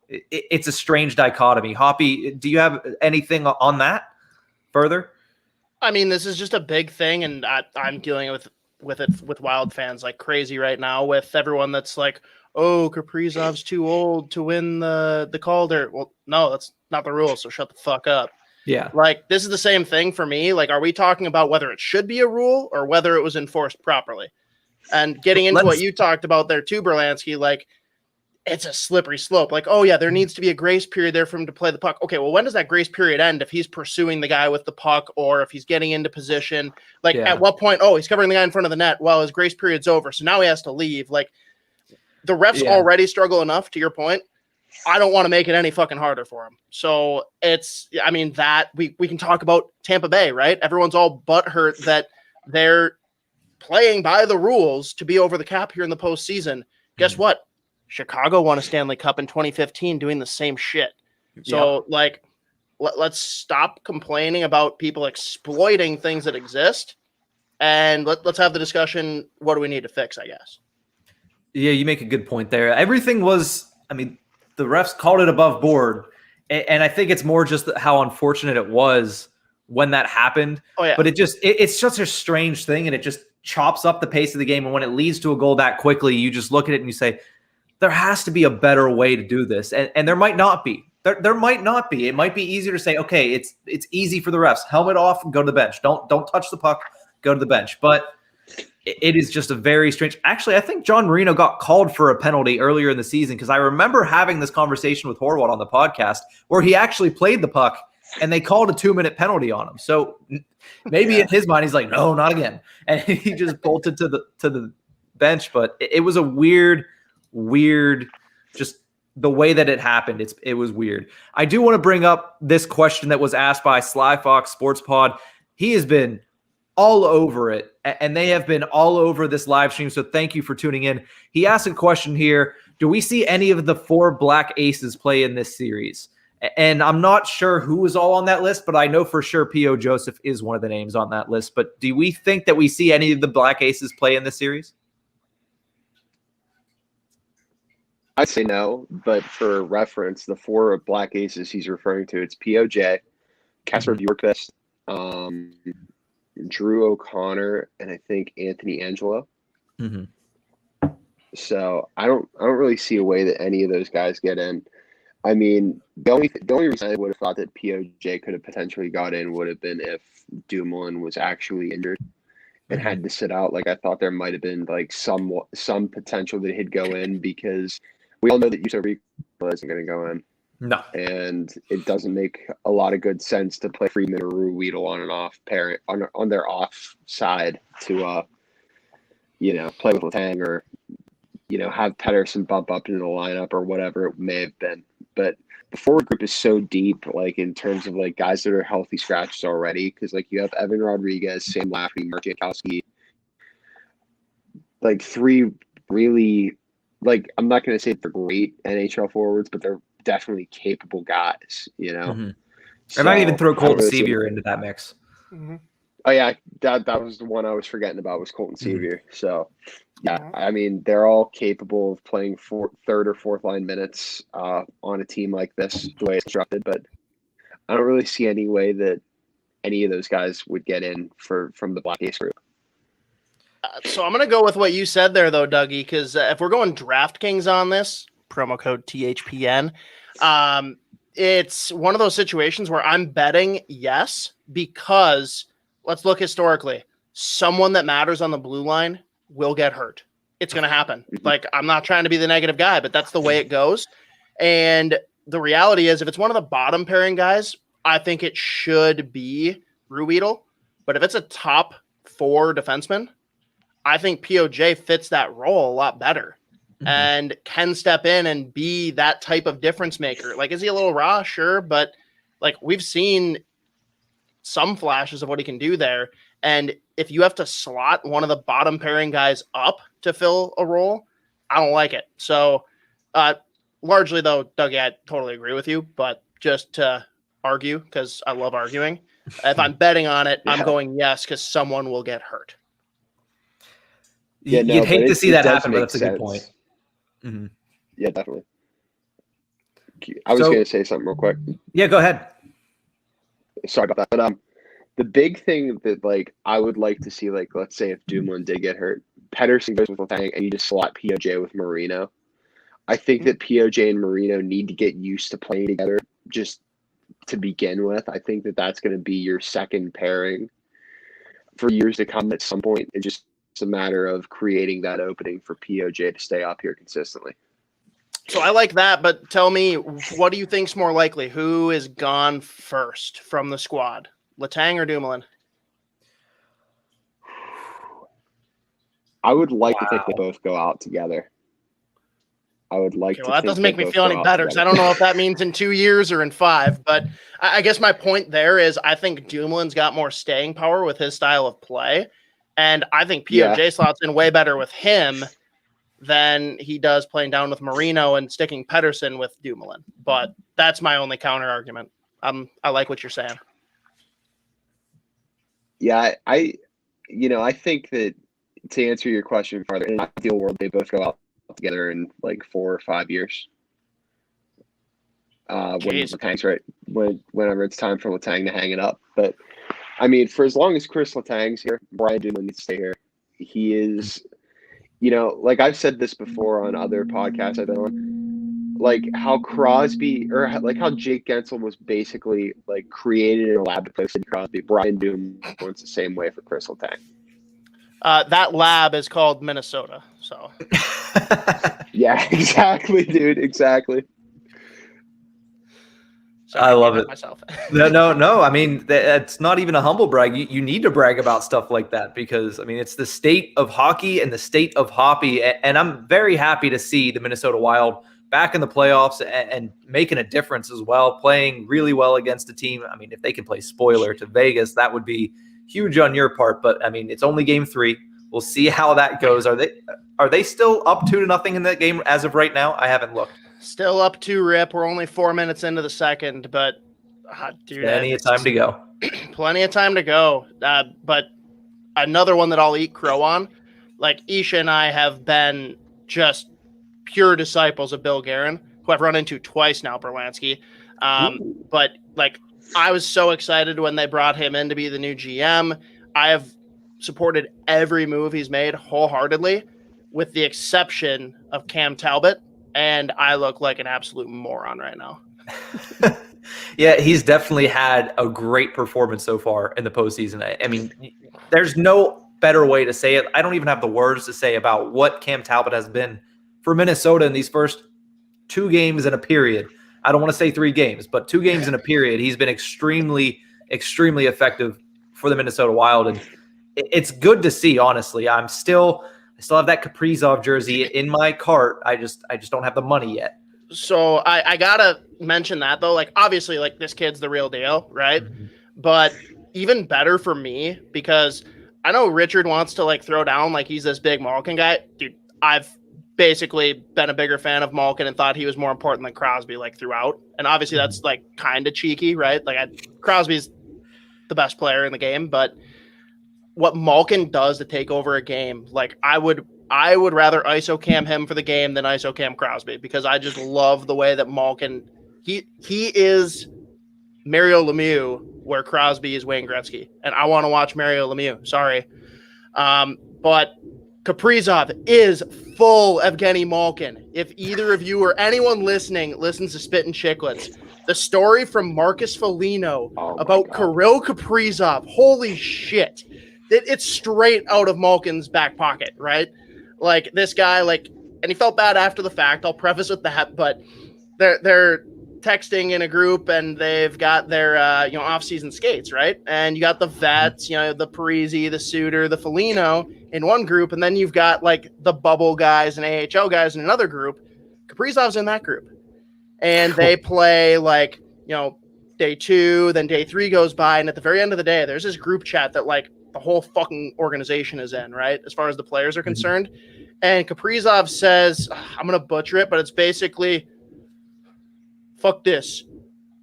It's a strange dichotomy. Hoppy, do you have anything on that further? I mean, this is just a big thing, and I'm dealing with Wild fans like crazy right now, with everyone that's like, oh, Kaprizov's too old to win the Calder. Well, no, that's not the rule, so shut the fuck up. Yeah. Like, this is the same thing for me. Like, are we talking about whether it should be a rule or whether it was enforced properly? And getting into what you talked about there too, Berlansky, like, it's a slippery slope. Like, oh yeah, there needs to be a grace period there for him to play the puck. Okay, well, when does that grace period end if he's pursuing the guy with the puck or if he's getting into position? Like, at what point, oh, he's covering the guy in front of the net. Well, his grace period's over, so now he has to leave. Like, the refs already struggle enough, to your point. I don't want to make it any fucking harder for him. So that we can talk about Tampa Bay, right? Everyone's all butthurt that they're playing by the rules to be over the cap here in the postseason. Guess what? Chicago won a Stanley Cup in 2015 doing the same shit. So let's stop complaining about people exploiting things that exist, and let's have the discussion. What do we need to fix, I guess? Yeah, you make a good point there. Everything was, the refs called it above board, and I think it's more just how unfortunate it was when that happened. Oh, yeah. But it's such a strange thing, and it just chops up the pace of the game. And when it leads to a goal that quickly, you just look at it and you say, there has to be a better way to do this. And there might not be. There might not be. It might be easier to say, okay, it's easy for the refs. Helmet off and go to the bench. Don't touch the puck, go to the bench. But it is just a very strange. Actually, I think John Marino got called for a penalty earlier in the season, because I remember having this conversation with Horwat on the podcast where he actually played the puck and they called a 2-minute penalty on him. So maybe in his mind, he's like, no, not again. And he just bolted to the bench. But it was a weird, just the way that it happened. It was weird. I do want to bring up this question that was asked by Sly Fox Sports Pod. He has been all over it, and they have been all over this live stream. So thank you for tuning in. He asked a question here. Do we see any of the 4 Black Aces play in this series? And I'm not sure who is all on that list, but I know for sure P.O. Joseph is one of the names on that list. But do we think that we see any of the Black Aces play in this series? I'd say no, but for reference, the 4 Black Aces he's referring to, it's POJ, Casper Bjorkvist, Drew O'Connor, and I think Anthony Angelo. So I don't really see a way that any of those guys get in. I mean, the only reason I would have thought that POJ could have potentially got in would have been if Dumoulin was actually injured and had to sit out. Like, I thought there might have been like some potential that he'd go in, because we all know that Yusuf Rico isn't going to go in. No. And it doesn't make a lot of good sense to play Freeman or Ruedel on an off pair on their off side to play with Letang or, have Pedersen bump up into the lineup or whatever it may have been. But the forward group is so deep, like in terms of like guys that are healthy scratches already, because like you have Evan Rodriguez, Sam Lafferty, Mark Jankowski, like three really, like I'm not going to say they're great NHL forwards, but they're definitely capable guys, Mm-hmm. I might even throw Colton Sevier into that mix. Mm-hmm. Oh yeah, that was the one I was forgetting about was Colton Sevier. So yeah, I mean they're all capable of playing third or fourth line minutes on a team like this, the way it's constructed. But I don't really see any way that any of those guys would get in from the Black Ace group. So I'm gonna go with what you said there, though, Dougie, because if we're going DraftKings on this, promo code THPN, it's one of those situations where I'm betting yes because. Let's look historically. Someone that matters on the blue line will get hurt. It's going to happen. Like, I'm not trying to be the negative guy, but that's the way it goes. And the reality is, if it's one of the bottom pairing guys, I think it should be Ruedel. But if it's a top 4 defenseman, I think POJ fits that role a lot better and can step in and be that type of difference maker. Like, is he a little raw? Sure. But, like, we've seen some flashes of what he can do there. And if you have to slot one of the bottom pairing guys up to fill a role, I don't like it. So largely though, Dougie, I totally agree with you, but just to argue, because I love arguing, if I'm betting on it, I'm going yes, because someone will get hurt. Yeah, you'd hate to see that happen, but that's a good point. Mm-hmm. Yeah, definitely. I was going to say something real quick. Yeah, go ahead. Sorry about that, but the big thing that like I would like to see, like let's say if Dumoulin did get hurt, Pedersen goes with Letang, and you just slot POJ with Marino. I think that POJ and Marino need to get used to playing together just to begin with. I think that that's going to be your second pairing for years to come. At some point, it's just a matter of creating that opening for POJ to stay up here consistently. So I like that, but tell me, what do you think's more likely? Who is gone first from the squad, Letang or Dumoulin? I would like to think they both go out together. I would like to. Well, that doesn't make me feel any better because I don't know if that means in 2 years or in 5. But I guess my point there is I think Dumoulin's got more staying power with his style of play, and I think POJ slots in way better with him than he does playing down with Marino and sticking Pedersen with Dumoulin. But that's my only counter argument. I like what you're saying. Yeah, I think that to answer your question further, in an ideal world, they both go out together in like 4 or 5 years. When Letang's right, whenever it's time for Letang to hang it up. But I mean, for as long as Chris Letang's here, Brian Dumoulin needs to stay here. He is. Like I've said this before on other podcasts I've been on, like how Crosby or like how Jake Gensel was basically like created in a lab to play Sidney Crosby. Brian Dumoulin's the same way for Chris Letang. That lab is called Minnesota. So. Yeah, exactly, dude. Exactly. Sorry, I love it. Myself. No. I mean, it's not even a humble brag. You need to brag about stuff like that because, I mean, it's the state of hockey and the state of hoppy. And I'm very happy to see the Minnesota Wild back in the playoffs and making a difference as well, playing really well against a team. I mean, if they can play spoiler to Vegas, that would be huge on your part. But, I mean, it's only game 3. We'll see how that goes. Are they still up 2-0 in that game as of right now? I haven't looked. Still up 2, Rip. We're only 4 minutes into the second, but dude, plenty of time to go. Plenty of time to go. But another one that I'll eat crow on, like Isha and I have been just pure disciples of Bill Guerin, who I've run into twice now, Berlansky. But like, I was so excited when they brought him in to be the new GM. I have supported every move he's made wholeheartedly, with the exception of Cam Talbot. And I look like an absolute moron right now. Yeah, he's definitely had a great performance so far in the postseason. I mean, there's no better way to say it. I don't even have the words to say about what Cam Talbot has been for Minnesota in these first 2 games in a period. I don't want to say 3 games, but 2 games in a period. He's been extremely, extremely effective for the Minnesota Wild. And it's good to see, honestly. I still have that Kaprizov jersey in my cart. I just don't have the money yet. So I gotta mention that though. Like obviously, like this kid's the real deal, right? But even better for me because I know Richard wants to like throw down like he's this big Malkin guy, dude. I've basically been a bigger fan of Malkin and thought he was more important than Crosby like throughout. And obviously that's like kind of cheeky, right? Like Crosby's the best player in the game, but what Malkin does to take over a game, like I would rather ISO cam him for the game than ISO cam Crosby because I just love the way that Malkin he is Mario Lemieux where Crosby is Wayne Gretzky, and I want to watch Mario Lemieux. Sorry, but Kaprizov is full Evgeny Malkin. If either of you or anyone listening listens to Spit and Chicklets, the story from Marcus Foligno about Kirill Kaprizov, holy shit. It's straight out of Malkin's back pocket, right? Like this guy, like, and he felt bad after the fact. I'll preface with that, but they're texting in a group and they've got their off-season skates, right? And you got the vets, the Parisi, the Suter, the Foligno in one group, and then you've got like the bubble guys and AHL guys in another group. Kaprizov's in that group, and they play like day 2, then day 3 goes by, and at the very end of the day, there's this group chat that like the whole fucking organization is in, right? As far as the players are concerned. And Kaprizov says, I'm going to butcher it, but it's basically, fuck this.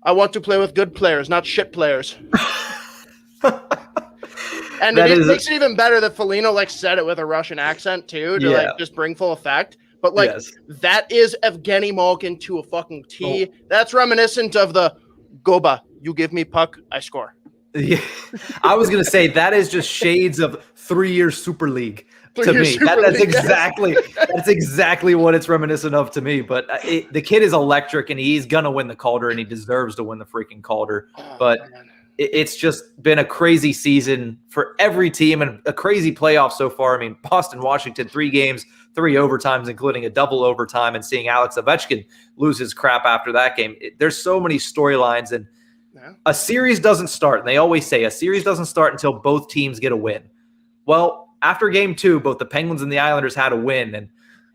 I want to play with good players, not shit players. And it makes it even better that Foligno like said it with a Russian accent too, to like just bring full effect. But like that is Evgeny Malkin to a fucking T. Oh. That's reminiscent of the Goba. You give me puck, I score. Yeah, I was gonna say that is just shades of 3-year Super League to me. That's exactly what it's reminiscent of to me. But the kid is electric, and he's gonna win the Calder, and he deserves to win the freaking Calder. But it's just been a crazy season for every team and a crazy playoff so far. I mean, Boston, Washington, 3 games, 3 overtimes, including a double overtime, and seeing Alex Ovechkin lose his crap after that game. There's so many storylines, and a series doesn't start. And they always say a series doesn't start until both teams get a win. Well, after game 2, both the Penguins and the Islanders had a win. And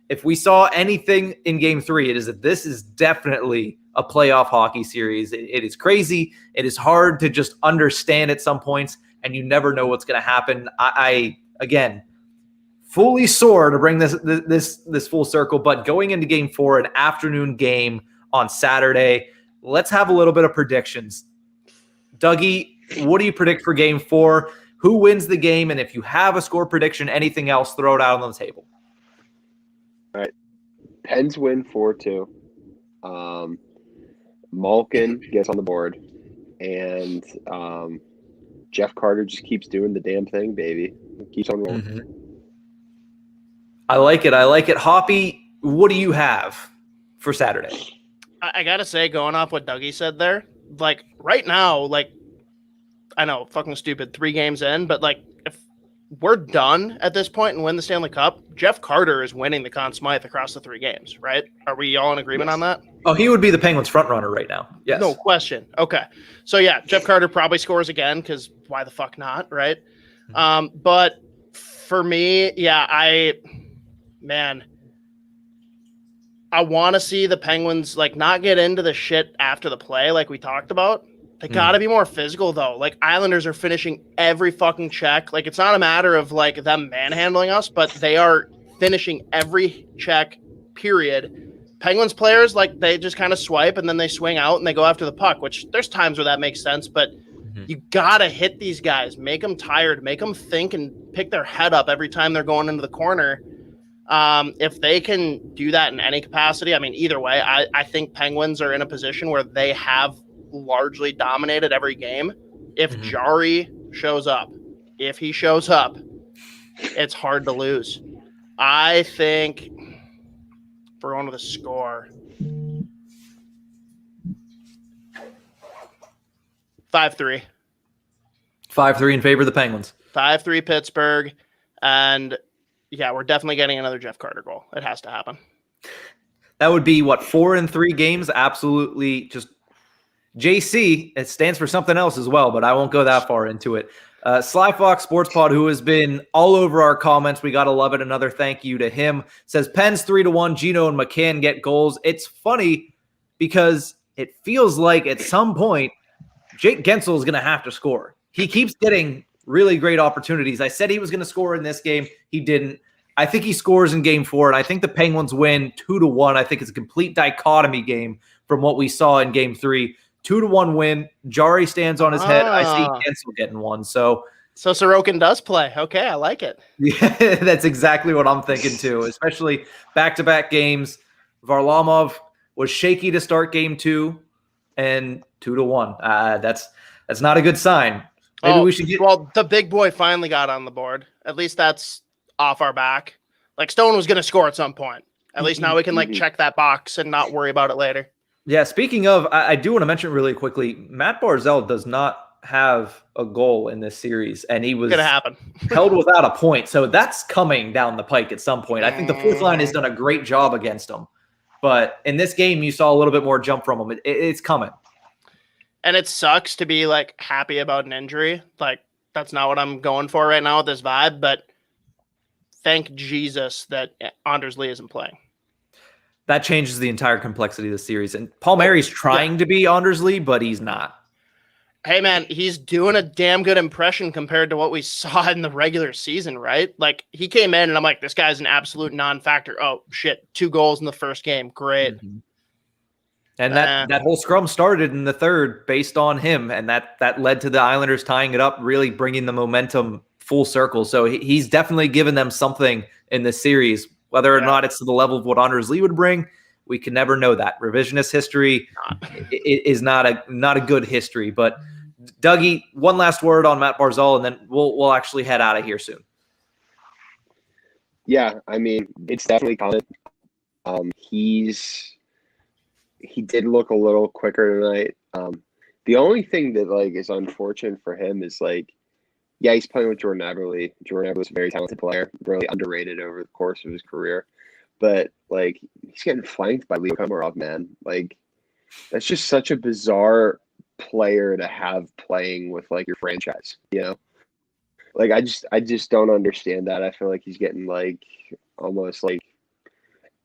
if we saw anything in game 3, it is that this is definitely a playoff hockey series. It is crazy. It is hard to just understand at some points, and you never know what's going to happen. I again, fully sore to bring this full circle, but going into game 4, an afternoon game on Saturday, let's have a little bit of predictions. Dougie, what do you predict for game 4? Who wins the game? And if you have a score prediction, anything else, throw it out on the table. All right. Pens win 4-2. Malkin gets on the board. And Jeff Carter just keeps doing the damn thing, baby. Keeps on rolling. Mm-hmm. I like it. Hoppy, what do you have for Saturday? I got to say, going off what Dougie said there, like right now, like I know, fucking stupid, 3 games in, but like if we're done at this point and win the Stanley Cup, Jeff Carter is winning the Conn Smythe across the 3 games, right? Are we all in agreement on that? Oh, he would be the Penguins front runner right now. Yes. No question. Okay. So yeah, Jeff Carter probably scores again because why the fuck not, right? But for me, yeah, I want to see the Penguins like not get into the shit after the play like we talked about. They got to be more physical though. Like Islanders are finishing every fucking check. Like it's not a matter of like them manhandling us, but they are finishing every check, period. Penguins players, like they just kind of swipe and then they swing out and they go after the puck, which there's times where that makes sense, but you got to hit these guys, make them tired, make them think and pick their head up every time they're going into the corner. If they can do that in any capacity, I mean, either way, I think Penguins are in a position where they have largely dominated every game. If Jari shows up, if he shows up, it's hard to lose. I think we're going with a score. 5-3. 5-3 in favor of the Penguins. 5-3 Pittsburgh. And yeah, we're definitely getting another Jeff Carter goal. It has to happen. That would be, 4 in 3 games? Absolutely just JC. It stands for something else as well, but I won't go that far into it. Sly Fox Sports Pod, who has been all over our comments, we got to love it. Another thank you to him. Says Pens 3-1, Gino and McCann get goals. It's funny because it feels like at some point Jake Gensel is going to have to score. He keeps getting really great opportunities. I said he was going to score in this game. He didn't. I think he scores in game 4, and I think the Penguins win 2-1. I think it's a complete dichotomy game from what we saw in game 3. 2-1 win. Jari stands on his head. I see Gensel getting one. So Sorokin does play. Okay, I like it. Yeah, that's exactly what I'm thinking too, especially back-to-back games. Varlamov was shaky to start game 2 and 2-1. That's not a good sign. Maybe we should get. Well, the big boy finally got on the board. At least that's off our back. Like Stone was going to score at some point. At least now we can check that box and not worry about it later. Yeah. Speaking of, I do want to mention really quickly, Matt Barzal does not have a goal in this series, and he was going to happen. held without a point. So that's coming down the pike at some point. I think the fourth line has done a great job against him, but in this game, you saw a little bit more jump from him. It's coming. And it sucks to be happy about an injury. That's not what I'm going for right now with this vibe, but thank Jesus that Anders Lee isn't playing. That changes the entire complexity of the series. And Palmieri's trying to be Anders Lee, but he's not. Hey, man, he's doing a damn good impression compared to what we saw in the regular season, right? He came in, and I'm like, this guy's an absolute non-factor. Oh, shit, 2 goals in the first game. Great. Mm-hmm. And that whole scrum started in the third based on him, and that led to the Islanders tying it up, really bringing the momentum full circle. So he's definitely given them something in this series. Whether or not it's to the level of what Anders Lee would bring, we can never know that. Revisionist history is not a good history. But Dougie, one last word on Matt Barzal, and then we'll actually head out of here soon. Yeah, I mean, it's definitely coming. He did look a little quicker tonight. The only thing that is unfortunate for him is he's playing with Jordan Eberle. Jordan Eberle's a very talented player, really underrated over the course of his career. But he's getting flanked by Leo Komarov, man. That's just such a bizarre player to have playing with your franchise, you know? I just don't understand that. I feel like he's getting almost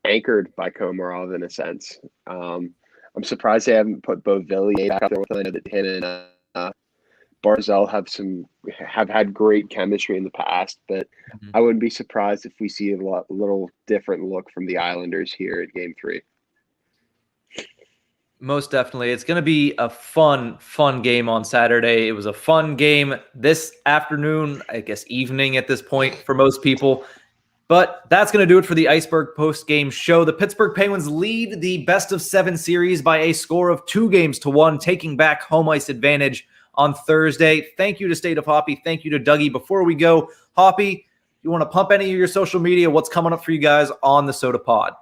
anchored by Komarov in a sense. I'm surprised they haven't put Beauvillier back out there with him. I know that him and Barzal have had great chemistry in the past, but I wouldn't be surprised if we see a little different look from the Islanders here at Game 3. Most definitely. It's going to be a fun game on Saturday. It was a fun game this afternoon, I guess evening at this point for most people. But that's going to do it for the Ice-Burgh post-game show. The Pittsburgh Penguins lead the best-of-7 series by a score of 2-1, taking back home ice advantage on Thursday. Thank you to State of Hoppy. Thank you to Dougie. Before we go, Hoppy, you want to pump any of your social media? What's coming up for you guys on the Soda Pod?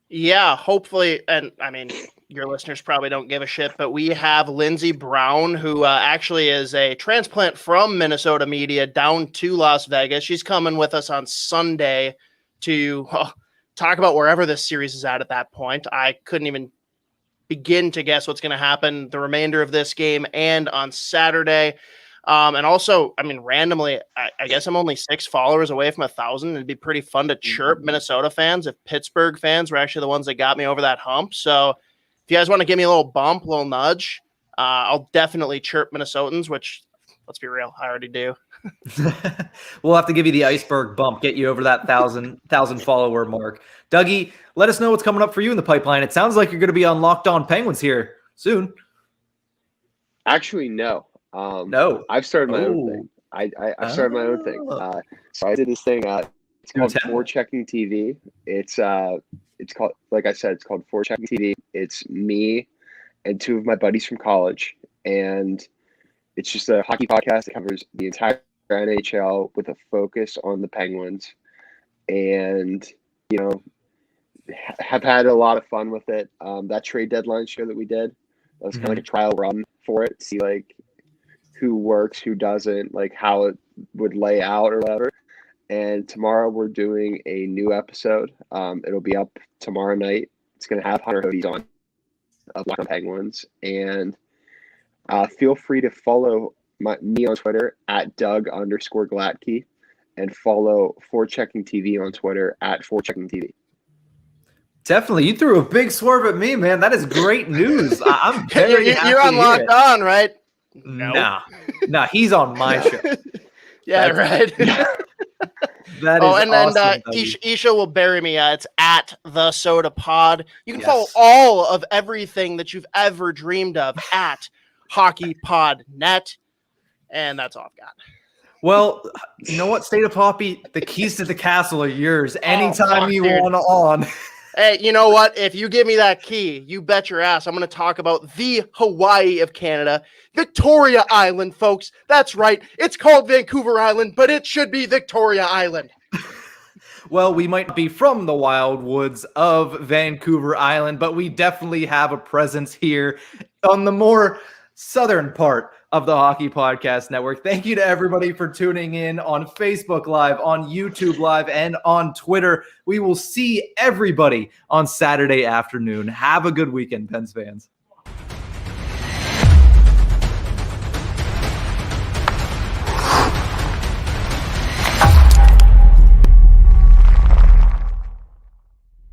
Yeah, hopefully, and I mean, your listeners probably don't give a shit, but we have Lindsey Brown, who actually is a transplant from Minnesota media down to Las Vegas. She's coming with us on Sunday to talk about wherever this series is at that point. I couldn't even begin to guess what's going to happen the remainder of this game and on Saturday. And also, I mean, randomly, I guess I'm only 6 followers away from 1,000. It'd be pretty fun to chirp Minnesota fans if Pittsburgh fans were actually the ones that got me over that hump. So if you guys want to give me a little bump, a little nudge, I'll definitely chirp Minnesotans, which, let's be real, I already do. We'll have to give you the Ice-Burgh bump, get you over that 1,000 follower mark. Dougie, let us know what's coming up for you in the pipeline. It sounds like you're going to be on Locked On Penguins here soon. Actually, no. No. I've started my own thing. I started my own thing. So I did this thing. It's called Forechecking TV. It's called, like I said, it's called Forechecking TV. It's me and 2 of my buddies from college, and it's just a hockey podcast that covers the entire NHL with a focus on the Penguins, and have had a lot of fun with it. That trade deadline show that we did, that was kind of like a trial run for it, see who works, who doesn't, how it would lay out or whatever. And tomorrow we're doing a new episode. It'll be up tomorrow night. It's going to have Hunter Hodes on of Locked On Penguins. And feel free to follow me on Twitter at Doug_Glatke, and follow Forechecking TV on Twitter at Forechecking TV. Definitely. You threw a big swerve at me, man. That is great news. I'm very happy You're to on hear Locked it. On, right? Nah, he's on my show. Yeah, right. That is and awesome. then buddy. Isha will bury me. It's at The Soda Pod. You can follow Yes. all of everything that you've ever dreamed of at HockeyPodNet. And that's all I've got. Well, you know what, State of Poppy? The keys to the castle are yours. Anytime fuck, you dude. want on. Hey, you know what? If you give me that key, you bet your ass I'm going to talk about the Hawaii of Canada, Victoria Island, folks. That's right. It's called Vancouver Island, but it should be Victoria Island. Well, we might be from the wild woods of Vancouver Island, but we definitely have a presence here on the more southern part of the Hockey Podcast Network. Thank you to everybody for tuning in on Facebook Live, on YouTube Live, and on Twitter. We will see everybody on Saturday afternoon. Have a good weekend, Pens fans.